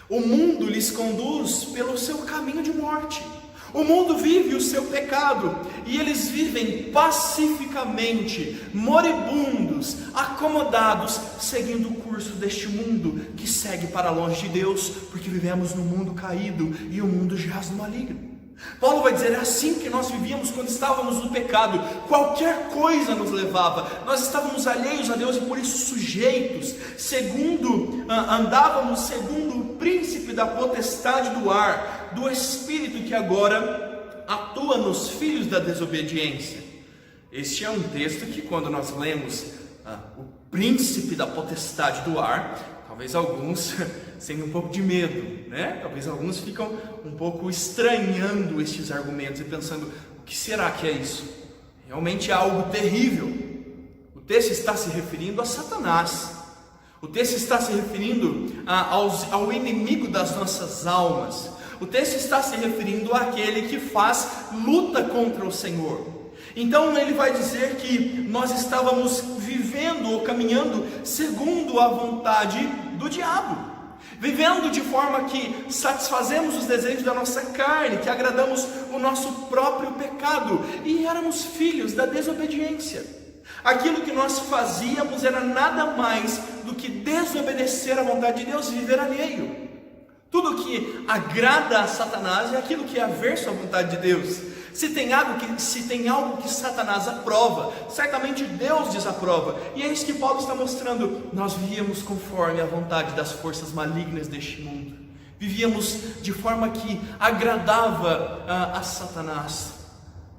O mundo lhes conduz pelo seu caminho de morte. O mundo vive o seu pecado, e eles vivem pacificamente, moribundos, acomodados, seguindo o curso deste mundo, que segue para longe de Deus, porque vivemos num mundo caído, e o mundo jaz no maligno. Paulo vai dizer, é assim que nós vivíamos quando estávamos no pecado. Qualquer coisa nos levava. Nós estávamos alheios a Deus e por isso sujeitos. Andávamos segundo o príncipe da potestade do ar, do espírito que agora atua nos filhos da desobediência. Este é um texto que, quando nós lemos o príncipe da potestade do ar, talvez alguns tenham um pouco de medo, né? Talvez alguns ficam um pouco estranhando estes argumentos e pensando, o que será que é isso? Realmente é algo terrível. O texto está se referindo a Satanás. O texto está se referindo ao inimigo das nossas almas. O texto está se referindo àquele que luta contra o Senhor. Então ele vai dizer que nós estávamos vivendo ou caminhando segundo a vontade do diabo, vivendo de forma que satisfazemos os desejos da nossa carne, que agradamos o nosso próprio pecado, e éramos filhos da desobediência. Aquilo que nós fazíamos era nada mais do que desobedecer à vontade de Deus e viver alheio. Tudo que agrada a Satanás é aquilo que é averso à vontade de Deus. Se tem algo que Satanás aprova, certamente Deus desaprova. E é isso que Paulo está mostrando. Nós vivíamos conforme a vontade das forças malignas deste mundo. Vivíamos de forma que agradava a Satanás.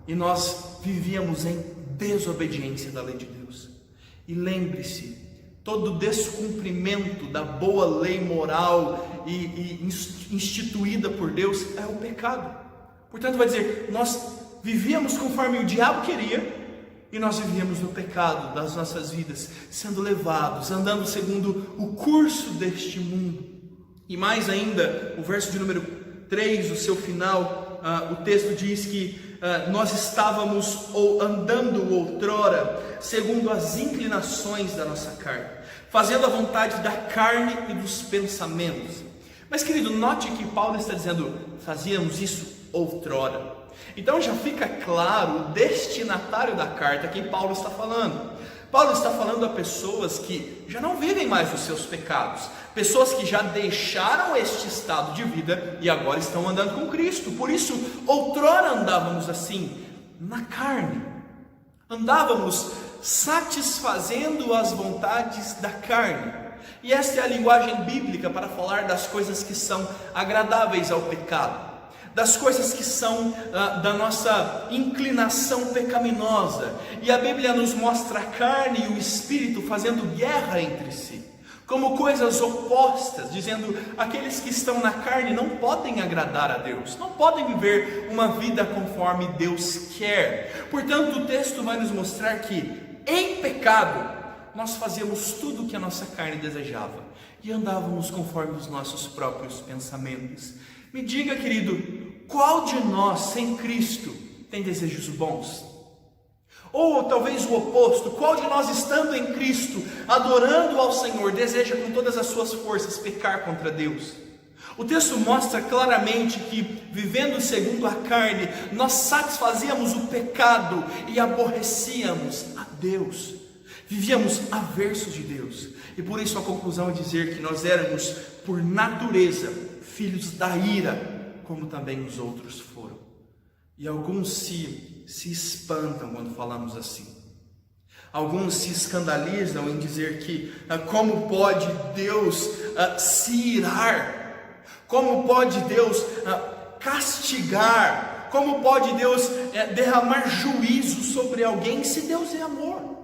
E nós vivíamos em desobediência da lei de Deus. E lembre-se, todo descumprimento da boa lei moral e instituída por Deus é o pecado. Portanto, vai dizer, nós vivíamos conforme o diabo queria, e nós vivíamos no pecado das nossas vidas, sendo levados, andando segundo o curso deste mundo. E mais ainda, o verso de número 3, o seu final, o texto diz que nós estávamos andando outrora, segundo as inclinações da nossa carne, fazendo a vontade da carne e dos pensamentos. Mas querido, note que Paulo está dizendo, fazíamos isso outrora. Então já fica claro o destinatário da carta a quem Paulo está falando. Paulo está falando a pessoas que já não vivem mais os seus pecados, pessoas que já deixaram este estado de vida e agora estão andando com Cristo. Por isso, outrora andávamos assim, na carne, andávamos satisfazendo as vontades da carne. E esta é a linguagem bíblica para falar das coisas que são agradáveis ao pecado, das coisas que são da nossa inclinação pecaminosa. E a Bíblia nos mostra a carne e o espírito fazendo guerra entre si, como coisas opostas, dizendo, aqueles que estão na carne não podem agradar a Deus, não podem viver uma vida conforme Deus quer. Portanto, o texto vai nos mostrar que em pecado nós fazíamos tudo o que a nossa carne desejava e andávamos conforme os nossos próprios pensamentos. Me diga, querido, qual de nós sem Cristo tem desejos bons? Ou talvez o oposto, qual de nós estando em Cristo, adorando ao Senhor, deseja com todas as suas forças pecar contra Deus? O texto mostra claramente que, vivendo segundo a carne, nós satisfazíamos o pecado e aborrecíamos a Deus. Vivíamos aversos de Deus. E por isso a conclusão é dizer que nós éramos, por natureza, filhos da ira, como também os outros foram. E alguns se espantam quando falamos assim. Alguns se escandalizam em dizer que como pode Deus se irar? Como pode Deus castigar? Como pode Deus derramar juízo sobre alguém se Deus é amor?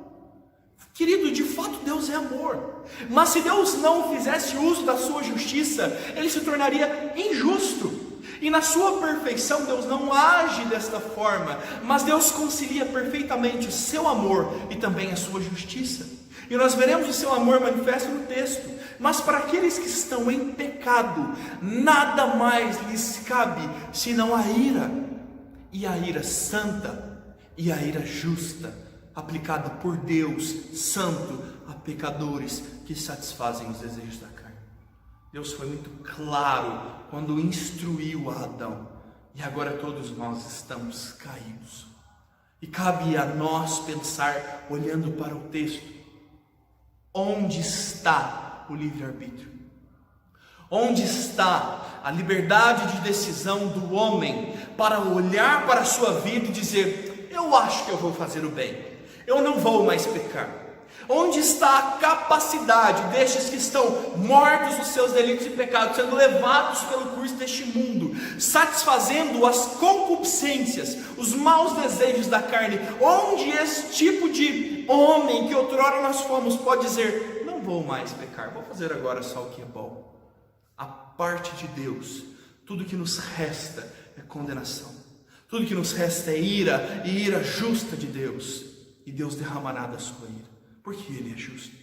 Querido, de fato Deus é amor, mas se Deus não fizesse uso da sua justiça, Ele se tornaria injusto, e na sua perfeição Deus não age desta forma, mas Deus concilia perfeitamente o seu amor e também a sua justiça, e nós veremos o seu amor manifesto no texto. Mas para aqueles que estão em pecado, nada mais lhes cabe senão a ira, e a ira santa e a ira justa, aplicada por Deus santo a pecadores que satisfazem os desejos da carne. Deus foi muito claro quando instruiu a Adão, e agora todos nós estamos caídos. E cabe a nós pensar, olhando para o texto, onde está o livre-arbítrio? Onde está a liberdade de decisão do homem para olhar para a sua vida e dizer: eu acho que eu vou fazer o bem, eu não vou mais pecar? Onde está a capacidade destes que estão mortos nos seus delitos e pecados, sendo levados pelo curso deste mundo, satisfazendo as concupiscências, os maus desejos da carne? Onde esse tipo de homem que outrora nós fomos pode dizer: não vou mais pecar, vou fazer agora só o que é bom? A parte de Deus, tudo que nos resta é condenação, tudo que nos resta é ira, e ira justa de Deus, e Deus derramará da sua ira, porque Ele é justo.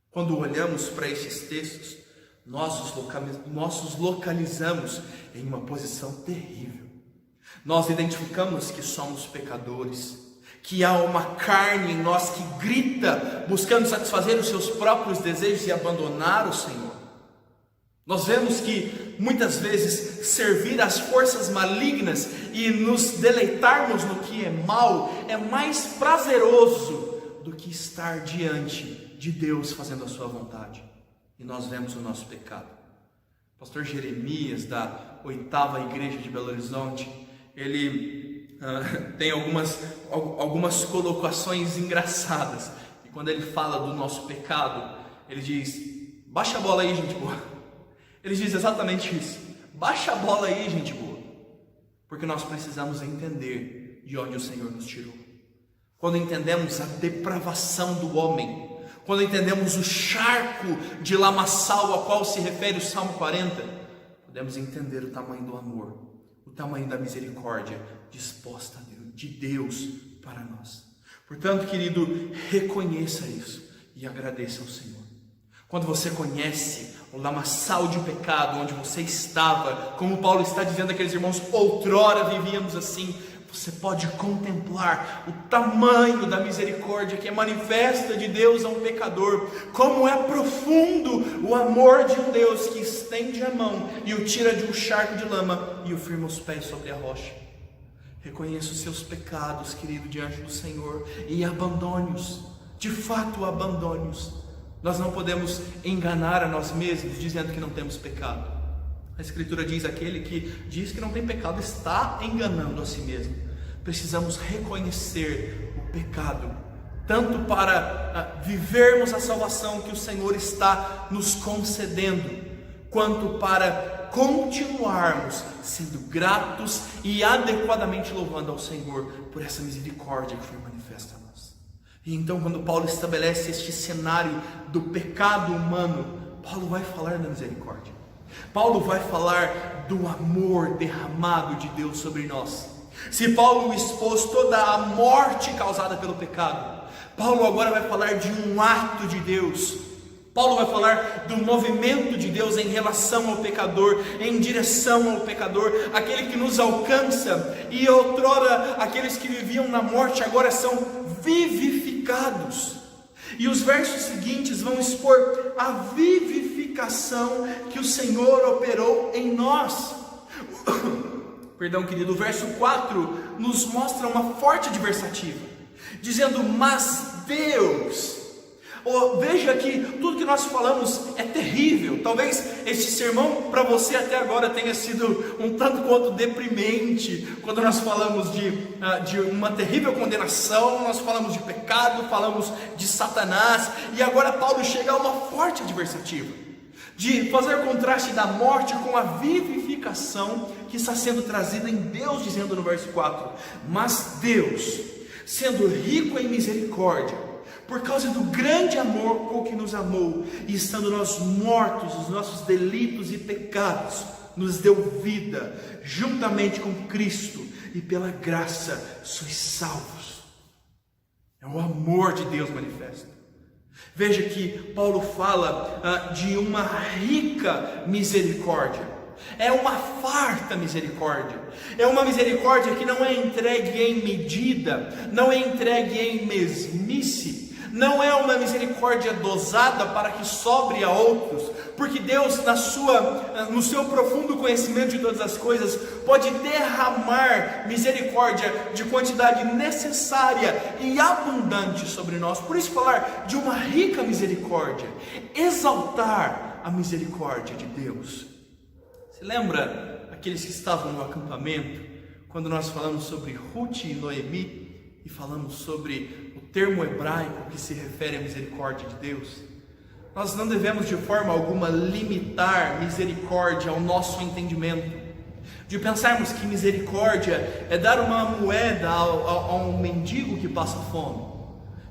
Quando olhamos para esses textos, nós nos localizamos em uma posição terrível. Nós identificamos que somos pecadores, que há uma carne em nós que grita, buscando satisfazer os seus próprios desejos e abandonar o Senhor. Nós vemos que muitas vezes servir às forças malignas e nos deleitarmos no que é mal é mais prazeroso do que estar diante de Deus fazendo a sua vontade. E nós vemos o nosso pecado. O pastor Jeremias, da 8ª Igreja de Belo Horizonte, ele tem algumas colocações engraçadas. E quando ele fala do nosso pecado, ele diz: baixa a bola aí, gente boa. Ele diz exatamente isso: baixa a bola aí, gente boa. Porque nós precisamos entender de onde o Senhor nos tirou. Quando entendemos a depravação do homem, quando entendemos o charco de lamaçal a qual se refere o Salmo 40, podemos entender o tamanho do amor, o tamanho da misericórdia disposta de Deus para nós. Portanto, querido, reconheça isso e agradeça ao Senhor. Quando você conhece o lamaçal de pecado onde você estava, como Paulo está dizendo àqueles irmãos: outrora vivíamos assim, você pode contemplar o tamanho da misericórdia que é manifesta de Deus a um pecador, como é profundo o amor de um Deus que estende a mão e o tira de um charco de lama e o firma os pés sobre a rocha. Reconheça os seus pecados, querido, diante do Senhor, e abandone-os, de fato abandone-os. Nós não podemos enganar a nós mesmos dizendo que não temos pecado. A Escritura diz: aquele que diz que não tem pecado está enganando a si mesmo. Precisamos reconhecer o pecado, tanto para vivermos a salvação que o Senhor está nos concedendo, quanto para continuarmos sendo gratos e adequadamente louvando ao Senhor por essa misericórdia que foi manifesta a nós. E então, quando Paulo estabelece este cenário do pecado humano, Paulo vai falar da misericórdia. Paulo vai falar do amor derramado de Deus sobre nós. Se Paulo expôs toda a morte causada pelo pecado, Paulo agora vai falar de um ato de Deus. Paulo vai falar do movimento de Deus em relação ao pecador, em direção ao pecador, aquele que nos alcança. E outrora aqueles que viviam na morte agora são vivificados. E os versos seguintes vão expor a vivificação que o Senhor operou em nós. Perdão, querido, o verso 4 nos mostra uma forte adversativa, dizendo: mas Deus. Veja que tudo que nós falamos é terrível. Talvez este sermão para você até agora tenha sido um tanto quanto deprimente. Quando nós falamos de uma terrível condenação, nós falamos de pecado, falamos de Satanás. E agora Paulo chega a uma forte adversativa, de fazer contraste da morte com a vivificação que está sendo trazida em Deus, dizendo no verso 4: mas Deus, sendo rico em misericórdia, por causa do grande amor com que nos amou, e estando nós mortos os nossos delitos e pecados, nos deu vida juntamente com Cristo, e pela graça sois salvos. É o amor de Deus manifesto. Veja que Paulo fala de uma rica misericórdia. É uma farta misericórdia. É uma misericórdia que não é entregue em medida, não é entregue em mesmice. Não é uma misericórdia dosada para que sobre a outros, porque Deus, no seu profundo conhecimento de todas as coisas, pode derramar misericórdia de quantidade necessária e abundante sobre nós. Por isso falar de uma rica misericórdia, exaltar proclamar a misericórdia de Deus. Você lembra aqueles que estavam no acampamento, quando nós falamos sobre Ruth e Noemi e falamos sobre o termo hebraico que se refere à misericórdia de Deus? Nós não devemos de forma alguma limitar misericórdia ao nosso entendimento, de pensarmos que misericórdia é dar uma moeda a um mendigo que passa fome.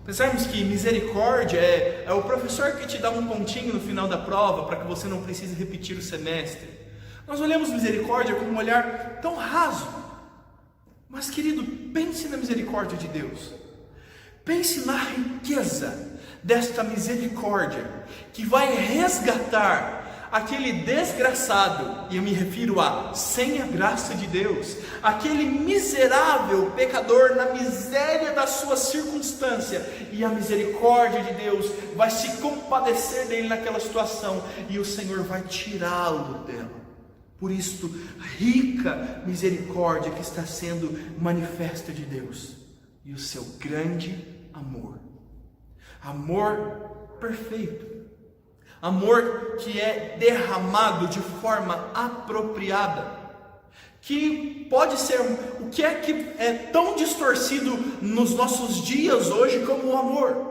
Pensarmos que misericórdia é o professor que te dá um pontinho no final da prova para que você não precise repetir o semestre. Nós olhamos misericórdia com um olhar tão raso. Mas, querido, pense na misericórdia de Deus. Pense na riqueza desta misericórdia que vai resgatar aquele desgraçado, e eu me refiro a sem a graça de Deus, aquele miserável pecador na miséria da sua circunstância, e a misericórdia de Deus vai se compadecer dele naquela situação, e o Senhor vai tirá-lo dela. Por isto, rica misericórdia que está sendo manifesta de Deus, e o seu grande amor, amor perfeito, amor que é derramado de forma apropriada, que pode ser o que é tão distorcido nos nossos dias hoje como o amor.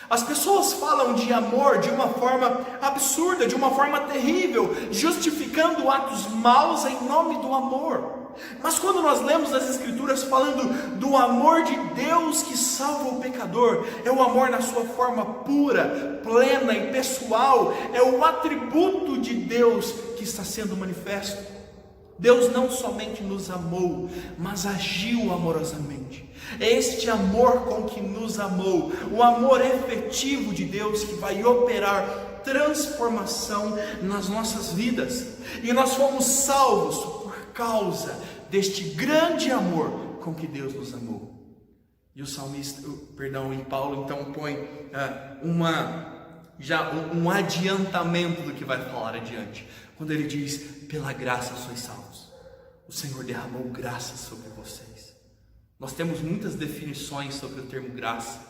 As pessoas falam de amor de uma forma absurda, de uma forma terrível, justificando atos maus em nome do amor. Mas quando nós lemos as Escrituras falando do amor de Deus que salva o pecador, é o amor na sua forma pura, plena e pessoal, é o atributo de Deus que está sendo manifesto. Deus não somente nos amou, mas agiu amorosamente. É este amor com que nos amou, o amor efetivo de Deus que vai operar transformação nas nossas vidas. E nós fomos salvos por causa deste grande amor com que Deus nos amou. E o salmista, e Paulo então põe um adiantamento do que vai falar adiante, quando ele diz: pela graça sois salvos. O Senhor derramou graça sobre vocês. Nós temos muitas definições sobre o termo graça,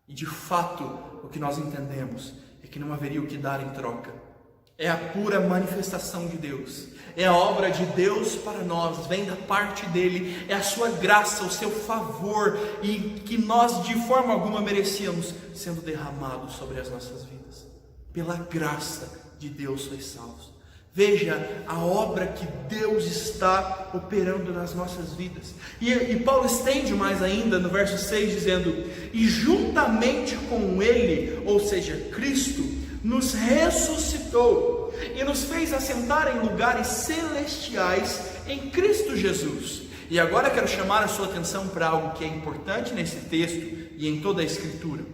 e de fato o que nós entendemos é que não haveria o que dar em troca. É a pura manifestação de Deus, é a obra de Deus para nós, vem da parte dele, é a sua graça, o seu favor, e que nós de forma alguma merecíamos, sendo derramado sobre as nossas vidas. Pela graça de Deus sois salvos. Veja a obra que Deus está operando nas nossas vidas. E Paulo estende mais ainda no verso 6 dizendo: e juntamente com ele, ou seja, Cristo, nos ressuscitou e nos fez assentar em lugares celestiais em Cristo Jesus. E agora quero chamar a sua atenção para algo que é importante nesse texto e em toda a Escritura.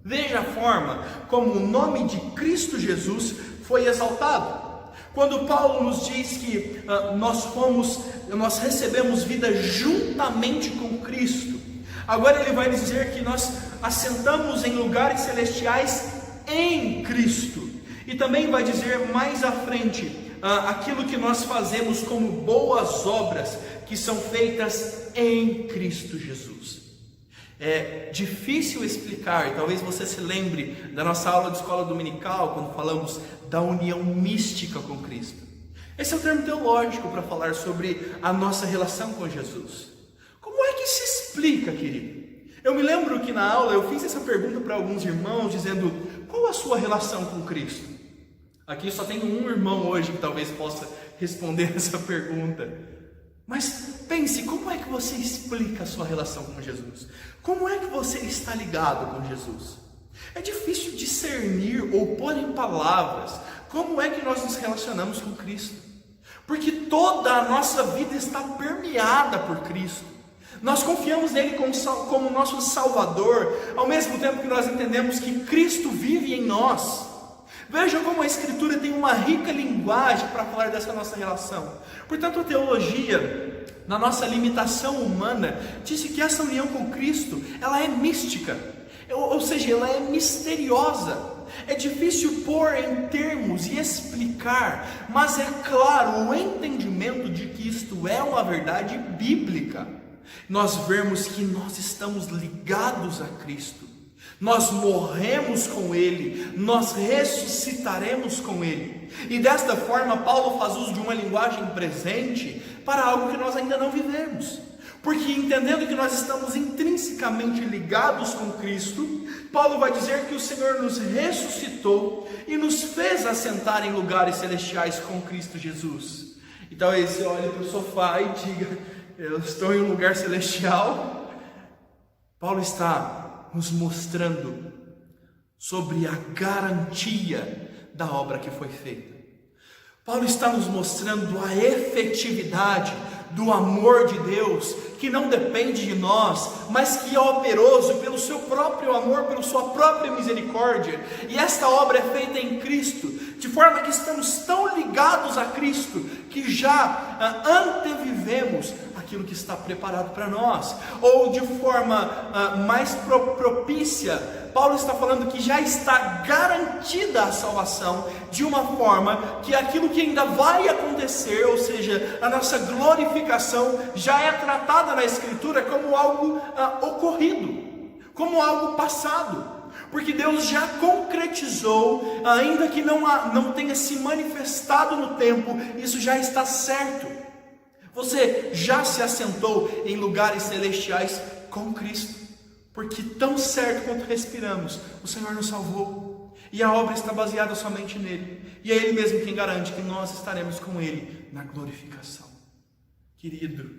Veja a forma como o nome de Cristo Jesus foi exaltado. Quando Paulo nos diz que nós recebemos vida juntamente com Cristo, agora ele vai dizer que nós assentamos em lugares celestiais em Cristo. E também vai dizer mais à frente aquilo que nós fazemos como boas obras que são feitas em Cristo Jesus. É difícil explicar, e talvez você se lembre da nossa aula de escola dominical, quando falamos da união mística com Cristo. Esse é o termo teológico para falar sobre a nossa relação com Jesus. Como é que se explica, querido? Eu me lembro que na aula eu fiz essa pergunta para alguns irmãos, dizendo: qual a sua relação com Cristo? Aqui só tem um irmão hoje que talvez possa responder essa pergunta. Mas pense, como é que você explica a sua relação com Jesus? Como é que você está ligado com Jesus? É difícil discernir ou pôr em palavras como é que nós nos relacionamos com Cristo, porque toda a nossa vida está permeada por Cristo. Nós confiamos nele como nosso Salvador, ao mesmo tempo que nós entendemos que Cristo vive em nós. Veja como a Escritura tem uma rica linguagem para falar dessa nossa relação. Portanto, a teologia, na nossa limitação humana, disse que essa união com Cristo, ela é mística, ou seja, ela é misteriosa. É difícil pôr em termos e explicar, mas é claro o entendimento de que isto é uma verdade bíblica. Nós vemos que nós estamos ligados a Cristo. Nós morremos com Ele, nós ressuscitaremos com Ele. E desta forma, Paulo faz uso de uma linguagem presente para algo que nós ainda não vivemos. Porque entendendo que nós estamos intrinsecamente ligados com Cristo, Paulo vai dizer que o Senhor nos ressuscitou e nos fez assentar em lugares celestiais com Cristo Jesus. E talvez você olhe para o sofá e diga: eu estou em um lugar celestial. Paulo está nos mostrando sobre a garantia da obra que foi feita. Paulo está nos mostrando a efetividade do amor de Deus, que não depende de nós, mas que é operoso pelo seu próprio amor, pela sua própria misericórdia. E esta obra é feita em Cristo, de forma que estamos tão ligados a Cristo, que já antevivemos aquilo que está preparado para nós. Ou de forma mais propícia, Paulo está falando que já está garantida a salvação, de uma forma que aquilo que ainda vai acontecer, ou seja, a nossa glorificação, já é tratada na Escritura como algo ocorrido, como algo passado. Porque Deus já concretizou, ainda que não tenha se manifestado no tempo, isso já está certo. Você já se assentou em lugares celestiais com Cristo, porque tão certo quanto respiramos, o Senhor nos salvou, e a obra está baseada somente nele, e é Ele mesmo quem garante que nós estaremos com Ele na glorificação. Querido,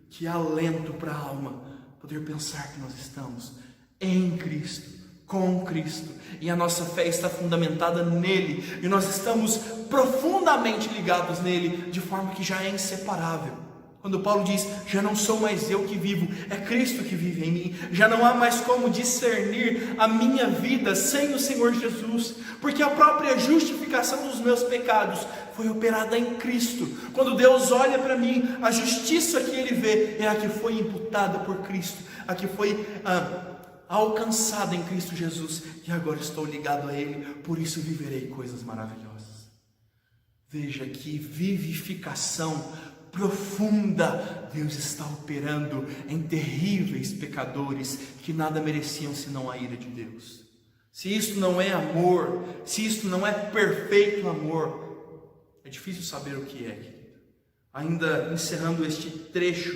que alento para a alma poder pensar que nós estamos em Cristo, com Cristo, e a nossa fé está fundamentada nele, e nós estamos profundamente ligados nele, de forma que já é inseparável. Quando Paulo diz: já não sou mais eu que vivo, é Cristo que vive em mim, já não há mais como discernir a minha vida sem o Senhor Jesus, porque a própria justificação dos meus pecados foi operada em Cristo. Quando Deus olha para mim, a justiça que Ele vê é a que foi imputada por Cristo, a que foi alcançada em Cristo Jesus, e agora estou ligado a Ele, por isso viverei coisas maravilhosas. Veja que vivificação profunda Deus está operando em terríveis pecadores que nada mereciam senão a ira de Deus. Se isto não é amor, se isto não é perfeito amor, é difícil saber o que é, querido. Ainda encerrando este trecho,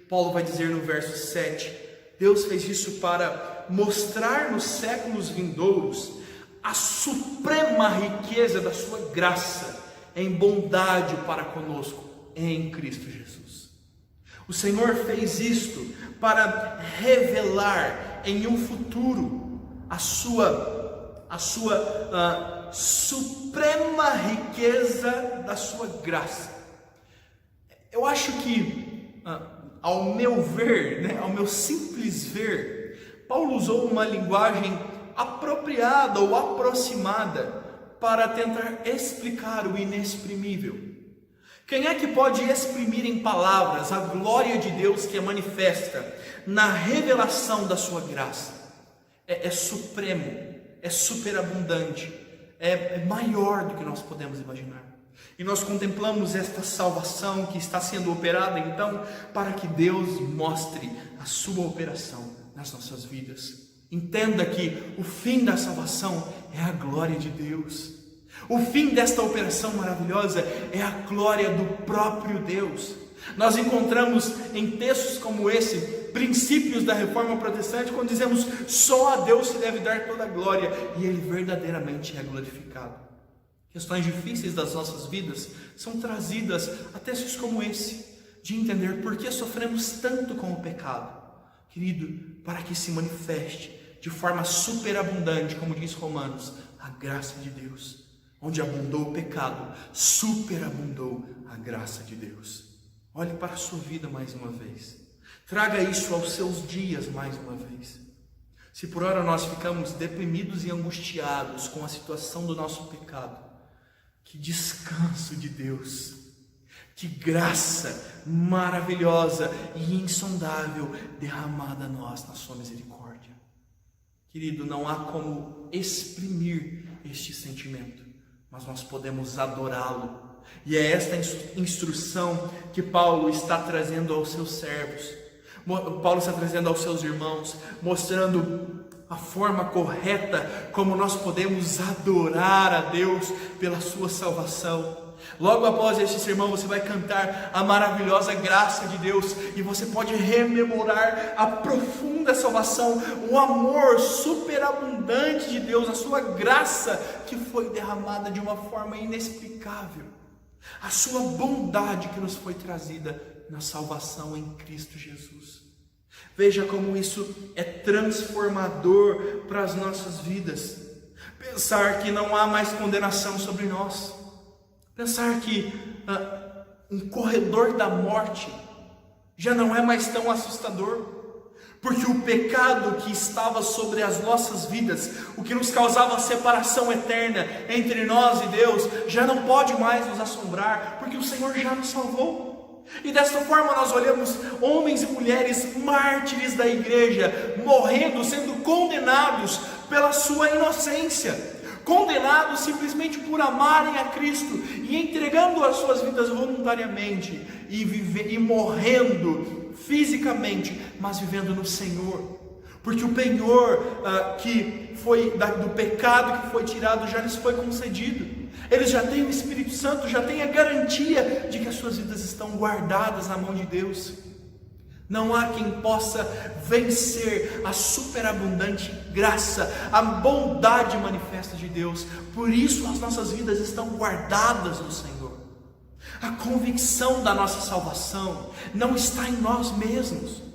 Paulo vai dizer no verso 7: Deus fez isso para mostrar nos séculos vindouros a suprema riqueza da sua graça em bondade para conosco em Cristo Jesus. O Senhor fez isto para revelar em um futuro a sua suprema riqueza da sua graça. Eu acho que, ao meu ver, ao meu simples ver, Paulo usou uma linguagem apropriada ou aproximada para tentar explicar o inexprimível. Quem é que pode exprimir em palavras a glória de Deus que é manifesta na revelação da sua graça? É supremo, é superabundante, é maior do que nós podemos imaginar. E nós contemplamos esta salvação que está sendo operada então para que Deus mostre a sua operação nas nossas vidas. Entenda que o fim da salvação é a glória de Deus. O fim desta operação maravilhosa é a glória do próprio Deus. Nós encontramos em textos como esse, princípios da reforma protestante, quando dizemos: só a Deus se deve dar toda a glória, e Ele verdadeiramente é glorificado. Questões difíceis das nossas vidas são trazidas a textos como esse, de entender por que sofremos tanto com o pecado. Querido, para que se manifeste de forma superabundante, como diz Romanos, a graça de Deus. Onde abundou o pecado, superabundou a graça de Deus. Olhe para a sua vida mais uma vez. Traga isso aos seus dias mais uma vez. Se por hora nós ficamos deprimidos e angustiados com a situação do nosso pecado, que descanso de Deus, que graça maravilhosa e insondável derramada a nós na sua misericórdia. Querido, não há como exprimir este sentimento, mas nós podemos adorá-lo. E é esta instrução que Paulo está trazendo aos seus servos. Paulo está trazendo aos seus irmãos, mostrando a forma correta como nós podemos adorar a Deus pela sua salvação. Logo após este sermão você vai cantar a maravilhosa graça de Deus e você pode rememorar a profunda salvação, o amor superabundante de Deus, a sua graça que foi derramada de uma forma inexplicável, a sua bondade que nos foi trazida na salvação em Cristo Jesus. Veja como isso é transformador para as nossas vidas. Pensar que não há mais condenação sobre nós. Pensar que um corredor da morte já não é mais tão assustador. Porque o pecado que estava sobre as nossas vidas, o que nos causava separação eterna entre nós e Deus, já não pode mais nos assombrar, porque o Senhor já nos salvou. E desta forma nós olhamos homens e mulheres mártires da igreja, morrendo, sendo condenados pela sua inocência, condenados simplesmente por amarem a Cristo e entregando as suas vidas voluntariamente e morrendo fisicamente, mas vivendo no Senhor, porque o penhor que foi do pecado que foi tirado já lhes foi concedido. Eles já têm o Espírito Santo, já têm a garantia de que as suas vidas estão guardadas na mão de Deus. Não há quem possa vencer a superabundante graça, a bondade manifesta de Deus. Por isso as nossas vidas estão guardadas no Senhor. A convicção da nossa salvação não está em nós mesmos.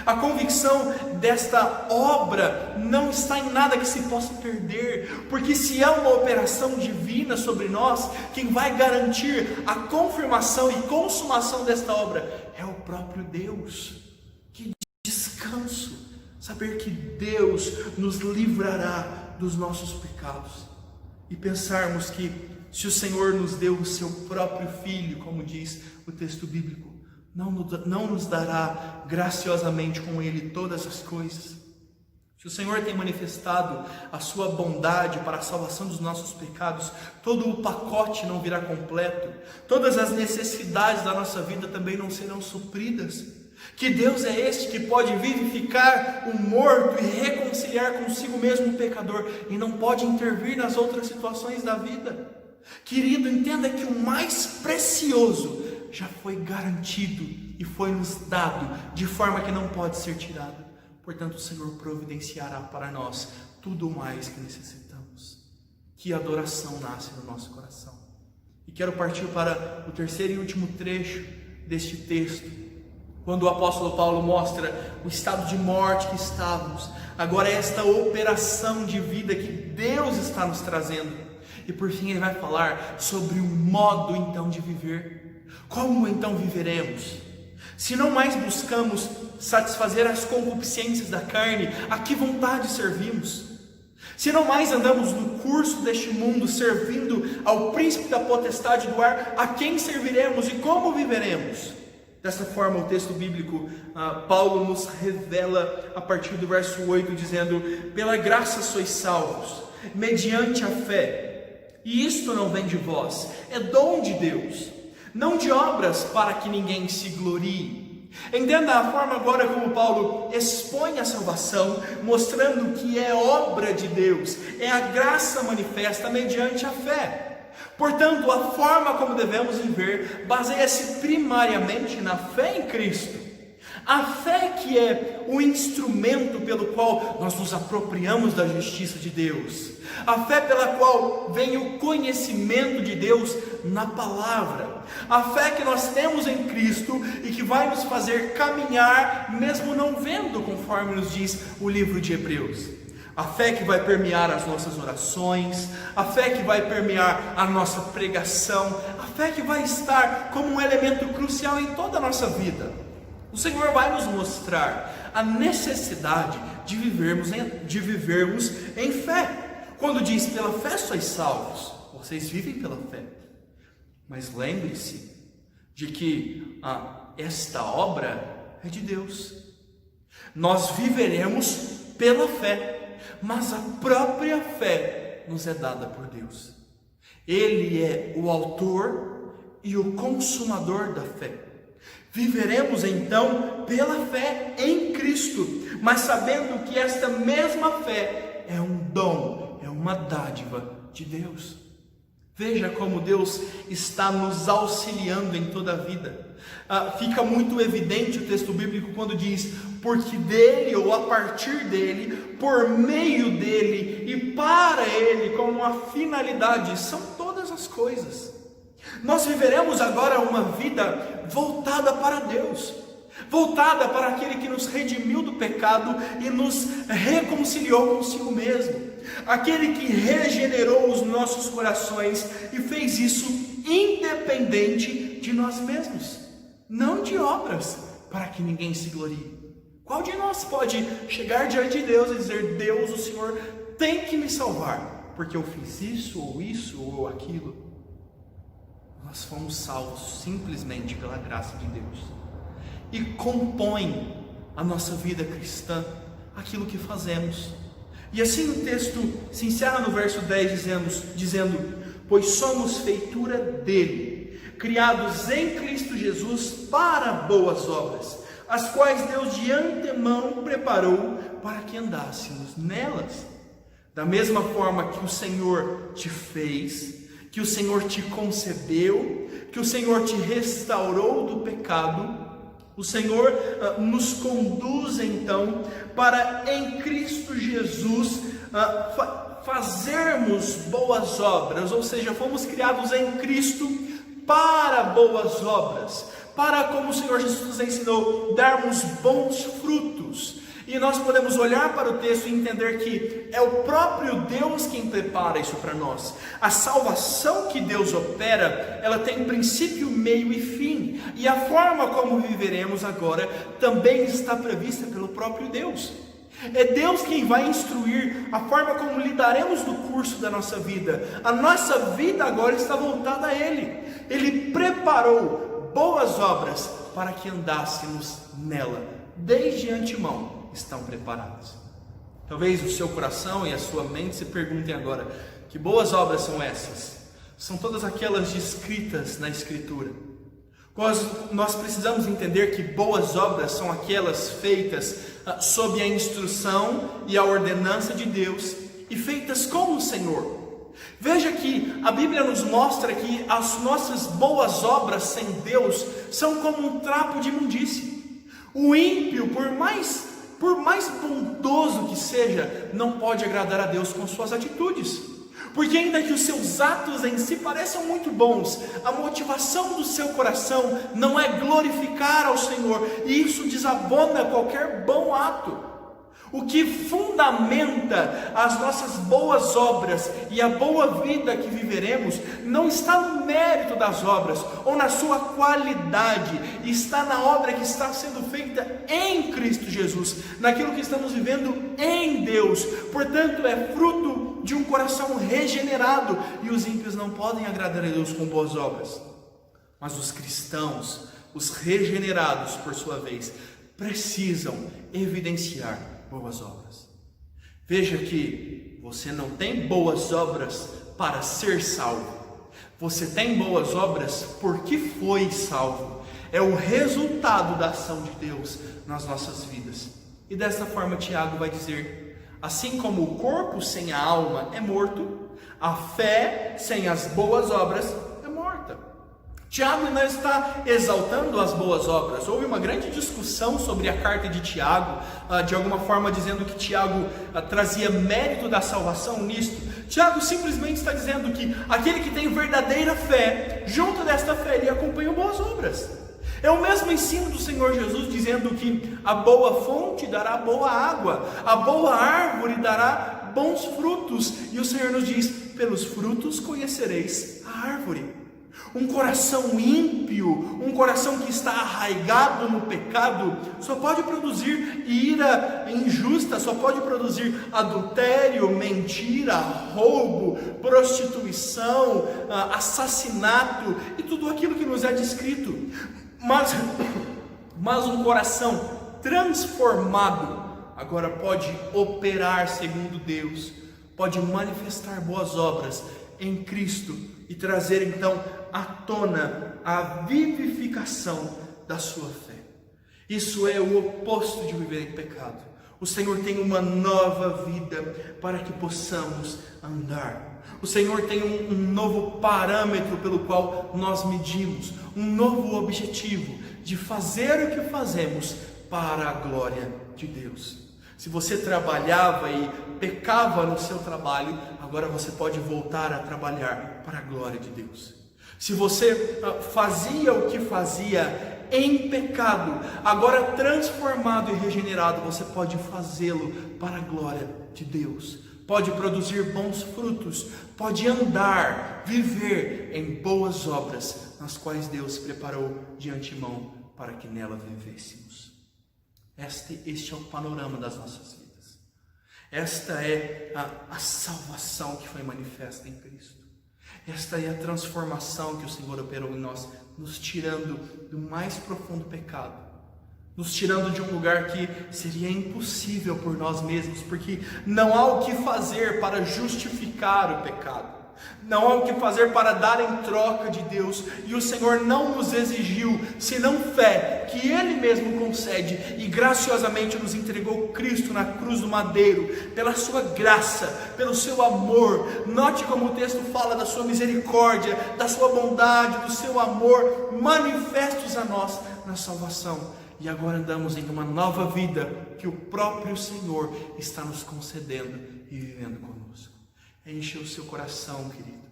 A convicção desta obra não está em nada que se possa perder, porque se há uma operação divina sobre nós, quem vai garantir a confirmação e consumação desta obra é o próprio Deus. Que descanso saber que Deus nos livrará dos nossos pecados e pensarmos que se o Senhor nos deu o seu próprio Filho, como diz o texto bíblico, não nos dará graciosamente com Ele todas as coisas. Se o Senhor tem manifestado a sua bondade para a salvação dos nossos pecados, todo o pacote não virá completo, todas as necessidades da nossa vida também não serão supridas. Que Deus é este que pode vivificar o morto e reconciliar consigo mesmo o pecador, e não pode intervir nas outras situações da vida. Querido, entenda que o mais precioso já foi garantido e foi nos dado de forma que não pode ser tirado. Portanto, o Senhor providenciará para nós tudo o mais que necessitamos. Que adoração nasce no nosso coração. E quero partir para o terceiro e último trecho deste texto, quando o apóstolo Paulo mostra o estado de morte que estávamos. Agora é esta operação de vida que Deus está nos trazendo. E por fim ele vai falar sobre o modo então de viver. Como então viveremos? Se não mais buscamos satisfazer as concupiscências da carne, a que vontade servimos? Se não mais andamos no curso deste mundo, servindo ao príncipe da potestade do ar, a quem serviremos e como viveremos? Dessa forma, o texto bíblico, Paulo nos revela a partir do verso 8, dizendo: pela graça sois salvos, mediante a fé, e isto não vem de vós, é dom de Deus, não de obras para que ninguém se glorie. Entenda a forma agora como Paulo expõe a salvação, mostrando que é obra de Deus, é a graça manifesta mediante a fé. Portanto, a forma como devemos viver baseia-se primariamente na fé em Cristo. A fé que é o instrumento pelo qual nós nos apropriamos da justiça de Deus. A fé pela qual vem o conhecimento de Deus na palavra. A fé que nós temos em Cristo e que vai nos fazer caminhar mesmo não vendo, conforme nos diz o livro de Hebreus. A fé que vai permear as nossas orações, a fé que vai permear a nossa pregação, a fé que vai estar como um elemento crucial em toda a nossa vida. O Senhor vai nos mostrar a necessidade de vivermos em fé. Quando diz, pela fé sois salvos, vocês vivem pela fé. Mas lembre-se de que esta obra é de Deus. Nós viveremos pela fé, mas a própria fé nos é dada por Deus. Ele é o autor e o consumador da fé. Viveremos então pela fé em Cristo, mas sabendo que esta mesma fé é um dom, é uma dádiva de Deus. Veja como Deus está nos auxiliando em toda a vida. Fica muito evidente o texto bíblico quando diz: porque dele, ou a partir dele, por meio dele e para ele, como uma finalidade, são todas as coisas. Nós viveremos agora uma vida voltada para Deus, voltada para aquele que nos redimiu do pecado e nos reconciliou consigo mesmo, aquele que regenerou os nossos corações e fez isso independente de nós mesmos, não de obras, para que ninguém se glorie. Qual de nós pode chegar diante de Deus e dizer: Deus, o Senhor tem que me salvar, porque eu fiz isso ou aquilo? Nós fomos salvos simplesmente pela graça de Deus. E compõe a nossa vida cristã aquilo que fazemos. E assim o texto se encerra no verso 10 dizendo: pois somos feitura dele, criados em Cristo Jesus para boas obras, as quais Deus de antemão preparou para que andássemos nelas. Da mesma forma que o Senhor te fez, que o Senhor te concebeu, que o Senhor te restaurou do pecado, o Senhor nos conduz então para, em Cristo Jesus, fazermos boas obras, ou seja, fomos criados em Cristo para boas obras, para, como o Senhor Jesus nos ensinou, darmos bons frutos. E nós podemos olhar para o texto e entender que é o próprio Deus quem prepara isso para nós. A salvação que Deus opera, ela tem princípio, meio e fim. E a forma como viveremos agora também está prevista pelo próprio Deus. É Deus quem vai instruir a forma como lidaremos no curso da nossa vida. A nossa vida agora está voltada a Ele. Ele preparou boas obras para que andássemos nela. Desde antemão estão preparadas. Talvez o seu coração e a sua mente se perguntem agora: que boas obras são essas? São todas aquelas descritas na Escritura. Nós precisamos entender que boas obras são aquelas feitas sob a instrução e a ordenança de Deus e feitas com o Senhor. Veja que a Bíblia nos mostra que as nossas boas obras sem Deus são como um trapo de imundície. O ímpio, por mais bondoso que seja, não pode agradar a Deus com suas atitudes, porque ainda que os seus atos em si pareçam muito bons, a motivação do seu coração não é glorificar ao Senhor, e isso desabona qualquer bom ato. O que fundamenta as nossas boas obras e a boa vida que viveremos não está no mérito das obras ou na sua qualidade, está na obra que está sendo feita em Cristo Jesus, naquilo que estamos vivendo em Deus. Portanto, é fruto de um coração regenerado, e os ímpios não podem agradar a Deus com boas obras. Mas os cristãos, os regenerados por sua vez, precisam evidenciar boas obras. Veja que você não tem boas obras para ser salvo. Você tem boas obras porque foi salvo. É o resultado da ação de Deus nas nossas vidas. E dessa forma Tiago vai dizer: assim como o corpo sem a alma é morto, a fé sem as boas obras é morta. Tiago não está exaltando as boas obras. Houve uma grande discussão sobre a carta de Tiago, de alguma forma dizendo que Tiago trazia mérito da salvação nisto. Tiago simplesmente está dizendo que aquele que tem verdadeira fé, junto desta fé ele acompanha boas obras. É o mesmo ensino do Senhor Jesus dizendo que a boa fonte dará boa água, a boa árvore dará bons frutos, e o Senhor nos diz: pelos frutos conhecereis a árvore. Um coração ímpio, um coração que está arraigado no pecado, só pode produzir ira injusta, só pode produzir adultério, mentira, roubo, prostituição, assassinato e tudo aquilo que nos é descrito. Mas um coração transformado agora pode operar segundo Deus, pode manifestar boas obras em Cristo e trazer então à tona a vivificação da sua fé. Isso é o oposto de viver em pecado. O Senhor tem uma nova vida para que possamos andar. O Senhor tem um novo parâmetro pelo qual nós medimos, um novo objetivo de fazer o que fazemos para a glória de Deus. Se você trabalhava e pecava no seu trabalho, agora você pode voltar a trabalhar para a glória de Deus. Se você fazia o que fazia em pecado, agora transformado e regenerado, você pode fazê-lo para a glória de Deus. Pode produzir bons frutos, pode andar, viver em boas obras, nas quais Deus preparou de antemão para que nela vivêssemos. Este é o panorama das nossas vidas. Esta é a salvação que foi manifesta em Cristo. Esta é a transformação que o Senhor operou em nós, nos tirando do mais profundo pecado, nos tirando de um lugar que seria impossível por nós mesmos, porque não há o que fazer para justificar o pecado, não há o que fazer para dar em troca de Deus, e o Senhor não nos exigiu senão fé, que Ele mesmo concede, e graciosamente nos entregou Cristo na cruz do madeiro, pela sua graça, pelo seu amor. Note como o texto fala da sua misericórdia, da sua bondade, do seu amor, manifestos a nós na salvação. E agora andamos em uma nova vida que o próprio Senhor está nos concedendo e vivendo conosco. Encha o seu coração, querido.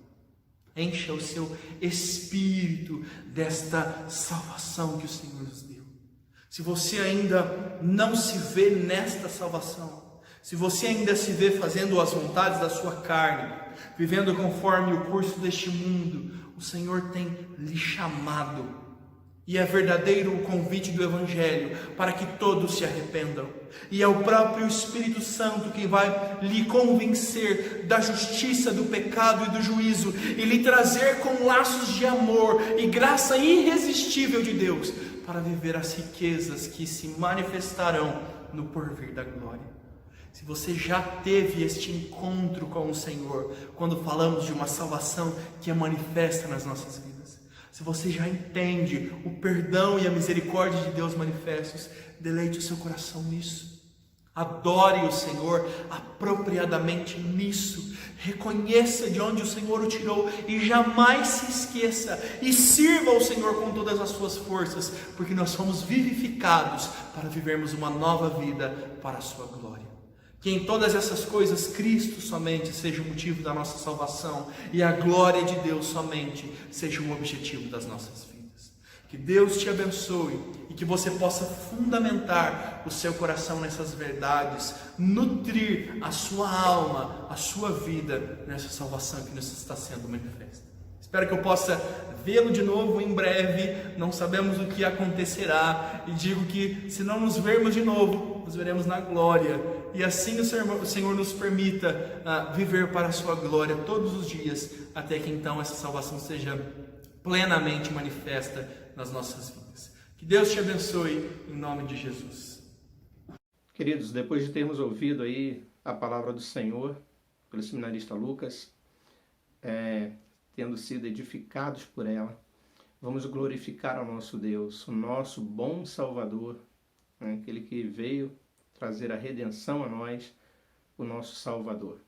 Encha o seu espírito desta salvação que o Senhor nos deu. Se você ainda não se vê nesta salvação, se você ainda se vê fazendo as vontades da sua carne, vivendo conforme o curso deste mundo, o Senhor tem lhe chamado. E é verdadeiro o convite do Evangelho para que todos se arrependam. E é o próprio Espírito Santo quem vai lhe convencer da justiça, do pecado e do juízo, e lhe trazer com laços de amor e graça irresistível de Deus, para viver as riquezas que se manifestarão no porvir da glória. Se você já teve este encontro com o Senhor, quando falamos de uma salvação que é manifesta nas nossas vidas, se você já entende o perdão e a misericórdia de Deus manifestos, deleite o seu coração nisso. Adore o Senhor apropriadamente nisso. Reconheça de onde o Senhor o tirou e jamais se esqueça. E sirva ao Senhor com todas as suas forças, porque nós fomos vivificados para vivermos uma nova vida para a sua glória. Que em todas essas coisas Cristo somente seja o motivo da nossa salvação e a glória de Deus somente seja o objetivo das nossas vidas. Que Deus te abençoe e que você possa fundamentar o seu coração nessas verdades, nutrir a sua alma, a sua vida nessa salvação que nos está sendo manifesta. Espero que eu possa vê-lo de novo em breve. Não sabemos o que acontecerá e digo que se não nos vermos de novo, nos veremos na glória. E assim o Senhor nos permita viver para a sua glória todos os dias, até que então essa salvação seja plenamente manifesta nas nossas vidas. Que Deus te abençoe em nome de Jesus. Queridos, depois de termos ouvido aí a palavra do Senhor pelo seminarista Lucas, tendo sido edificados por ela, vamos glorificar ao nosso Deus, o nosso bom Salvador, aquele que veio trazer a redenção a nós, o nosso Salvador.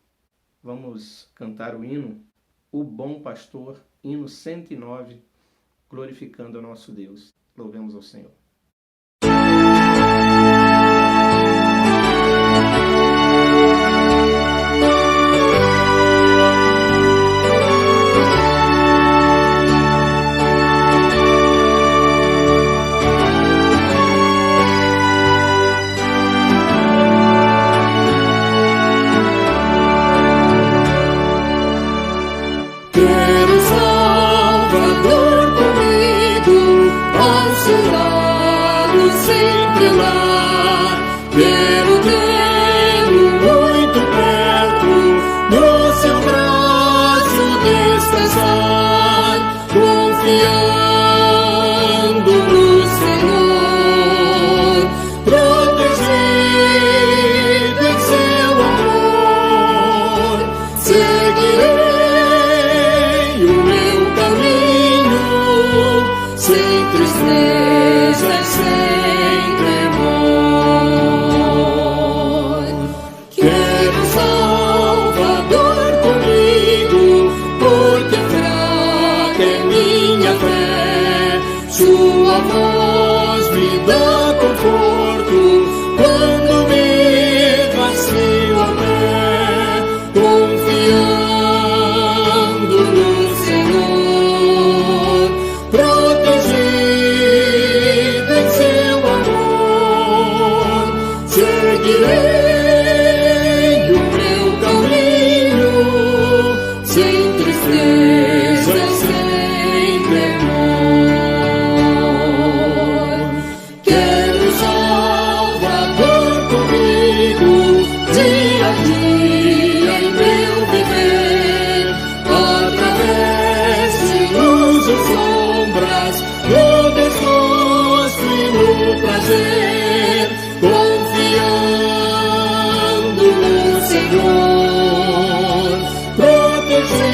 Vamos cantar o hino, O Bom Pastor, hino 109, glorificando ao nosso Deus. Louvemos ao Senhor. Quero Salvador comigo, ao seu lado. Seguirei o meu caminho, sem tristeza e sem temor. Quero o Salvador comigo, dia a dia em meu viver, através de luz ou sombras, no desgosto e no prazer, confiando no Senhor, protegido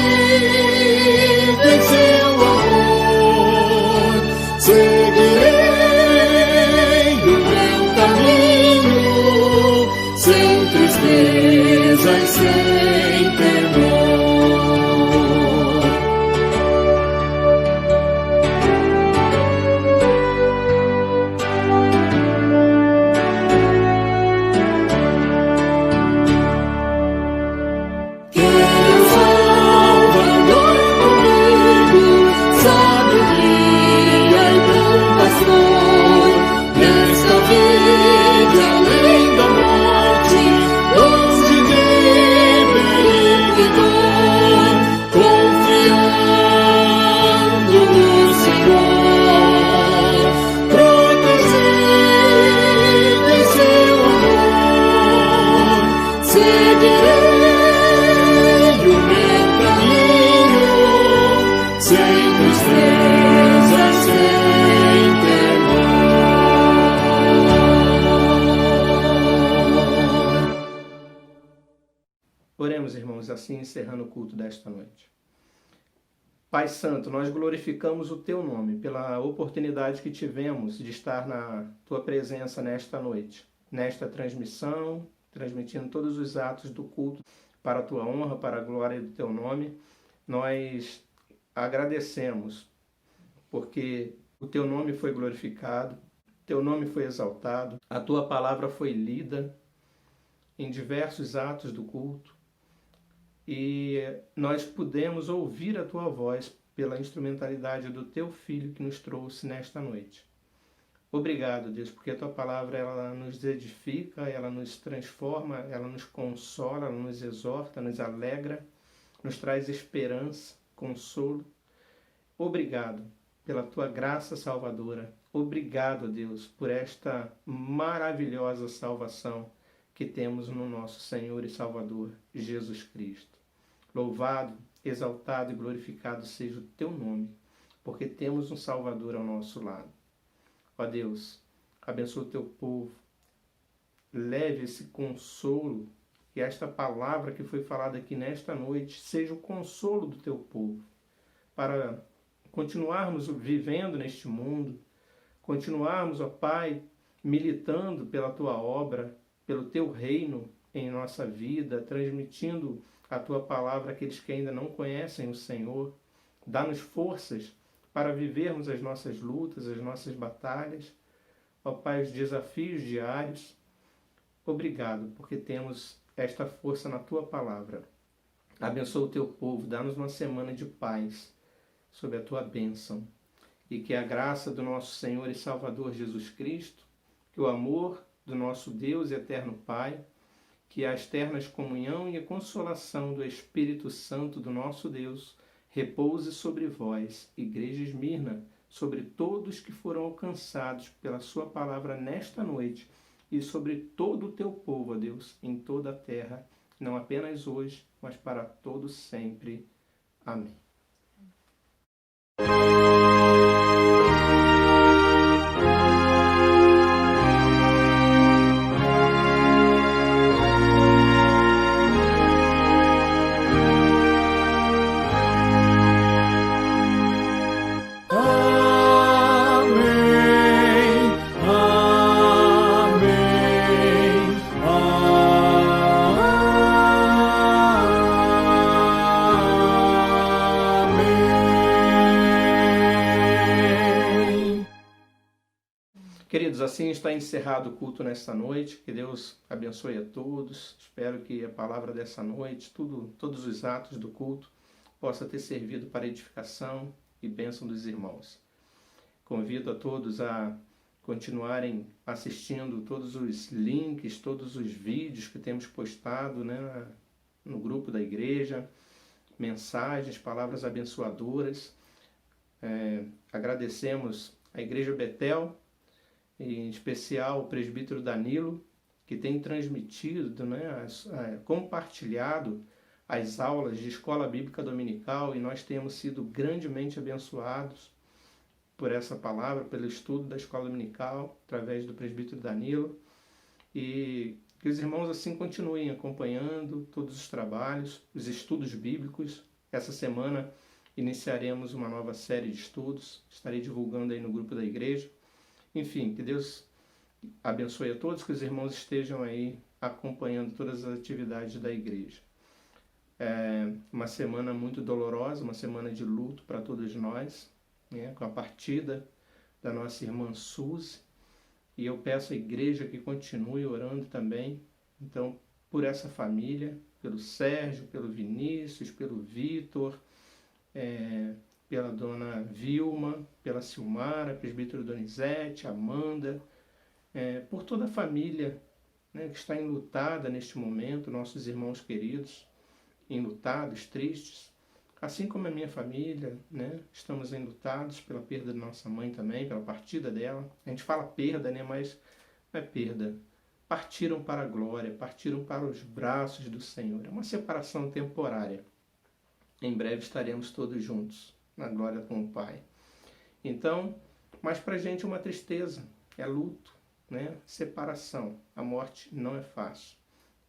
em seu amor. Seguirei o meu caminho, sem tristeza e sem temor. Quero o Salvador comigo, sabedoria e bom pastor, nesta vida além da morte, longe de perigo e dor, confiando no Senhor, protegido em seu amor. Seguirei o meu caminho, sem tristeza, sem temor. Oremos, irmãos, assim encerrando o culto desta noite. Pai Santo, nós glorificamos o Teu nome pela oportunidade que tivemos de estar na Tua presença nesta noite, nesta transmissão, transmitindo todos os atos do culto para a Tua honra, para a glória do Teu nome. Nós agradecemos porque o Teu nome foi glorificado, Teu nome foi exaltado, a Tua palavra foi lida em diversos atos do culto e nós pudemos ouvir a Tua voz pela instrumentalidade do Teu Filho que nos trouxe nesta noite. Obrigado, Deus, porque a Tua palavra ela nos edifica, ela nos transforma, ela nos consola, ela nos exorta, nos alegra, nos traz esperança, consolo. Obrigado pela Tua graça salvadora. Obrigado, Deus, por esta maravilhosa salvação que temos no nosso Senhor e Salvador, Jesus Cristo. Louvado, exaltado e glorificado seja o Teu nome, porque temos um Salvador ao nosso lado. Ó Deus, abençoa o Teu povo, leve esse consolo, que esta palavra que foi falada aqui nesta noite seja o consolo do Teu povo, para continuarmos vivendo neste mundo, continuarmos, ó Pai, militando pela Tua obra, pelo Teu reino em nossa vida, transmitindo a Tua palavra àqueles que ainda não conhecem o Senhor. Dá-nos forças para vivermos as nossas lutas, as nossas batalhas, ó Pai, os desafios diários. Obrigado, porque temos esta força na Tua palavra. Abençoa o Teu povo, dá-nos uma semana de paz, sob a Tua bênção. E que a graça do nosso Senhor e Salvador Jesus Cristo, que o amor do nosso Deus e eterno Pai, que a externa comunhão e a consolação do Espírito Santo do nosso Deus repouse sobre vós, Igreja Esmirna, sobre todos que foram alcançados pela Sua palavra nesta noite e sobre todo o Teu povo, ó Deus, em toda a terra, não apenas hoje, mas para todos sempre. Amém. Queridos, assim está encerrado o culto nesta noite. Que Deus abençoe a todos. Espero que a palavra dessa noite, todos os atos do culto, possa ter servido para edificação e bênção dos irmãos. Convido a todos a continuarem assistindo todos os links, todos os vídeos que temos postado, né, no grupo da igreja, mensagens, palavras abençoadoras. Agradecemos a Igreja Betel, em especial o presbítero Danilo, que tem transmitido, né, compartilhado as aulas de escola bíblica dominical, e nós temos sido grandemente abençoados por essa palavra, pelo estudo da escola dominical, através do presbítero Danilo, e que os irmãos assim continuem acompanhando todos os trabalhos, os estudos bíblicos. Essa semana iniciaremos uma nova série de estudos, estarei divulgando aí no grupo da igreja. Enfim, que Deus abençoe a todos, que os irmãos estejam aí acompanhando todas as atividades da igreja. É uma semana muito dolorosa, uma semana de luto para todos nós, né, com a partida da nossa irmã Suzy, e eu peço à igreja que continue orando também, então, por essa família, pelo Sérgio, pelo Vinícius, pelo Vitor, pela dona Vilma, pela Silmara, presbítero Donizete, Amanda, por toda a família, né, que está enlutada neste momento, nossos irmãos queridos, enlutados, tristes, assim como a minha família, né, estamos enlutados pela perda da nossa mãe também, pela partida dela. A gente fala perda, né, mas não é perda. Partiram para a glória, partiram para os braços do Senhor. É uma separação temporária. Em breve estaremos todos juntos, na glória com o Pai. Então, mas para a gente é uma tristeza, é luto, né, separação. A morte não é fácil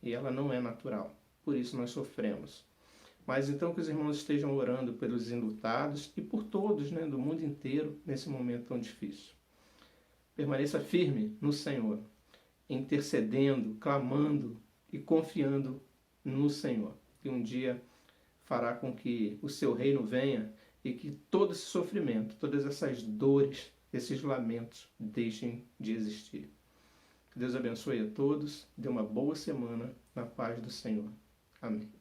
e ela não é natural. Por isso nós sofremos. Mas então que os irmãos estejam orando pelos enlutados e por todos, né, do mundo inteiro nesse momento tão difícil. Permaneça firme no Senhor, intercedendo, clamando e confiando no Senhor. Que um dia fará com que o seu reino venha e que todo esse sofrimento, todas essas dores, esses lamentos deixem de existir. Que Deus abençoe a todos, dê uma boa semana na paz do Senhor. Amém.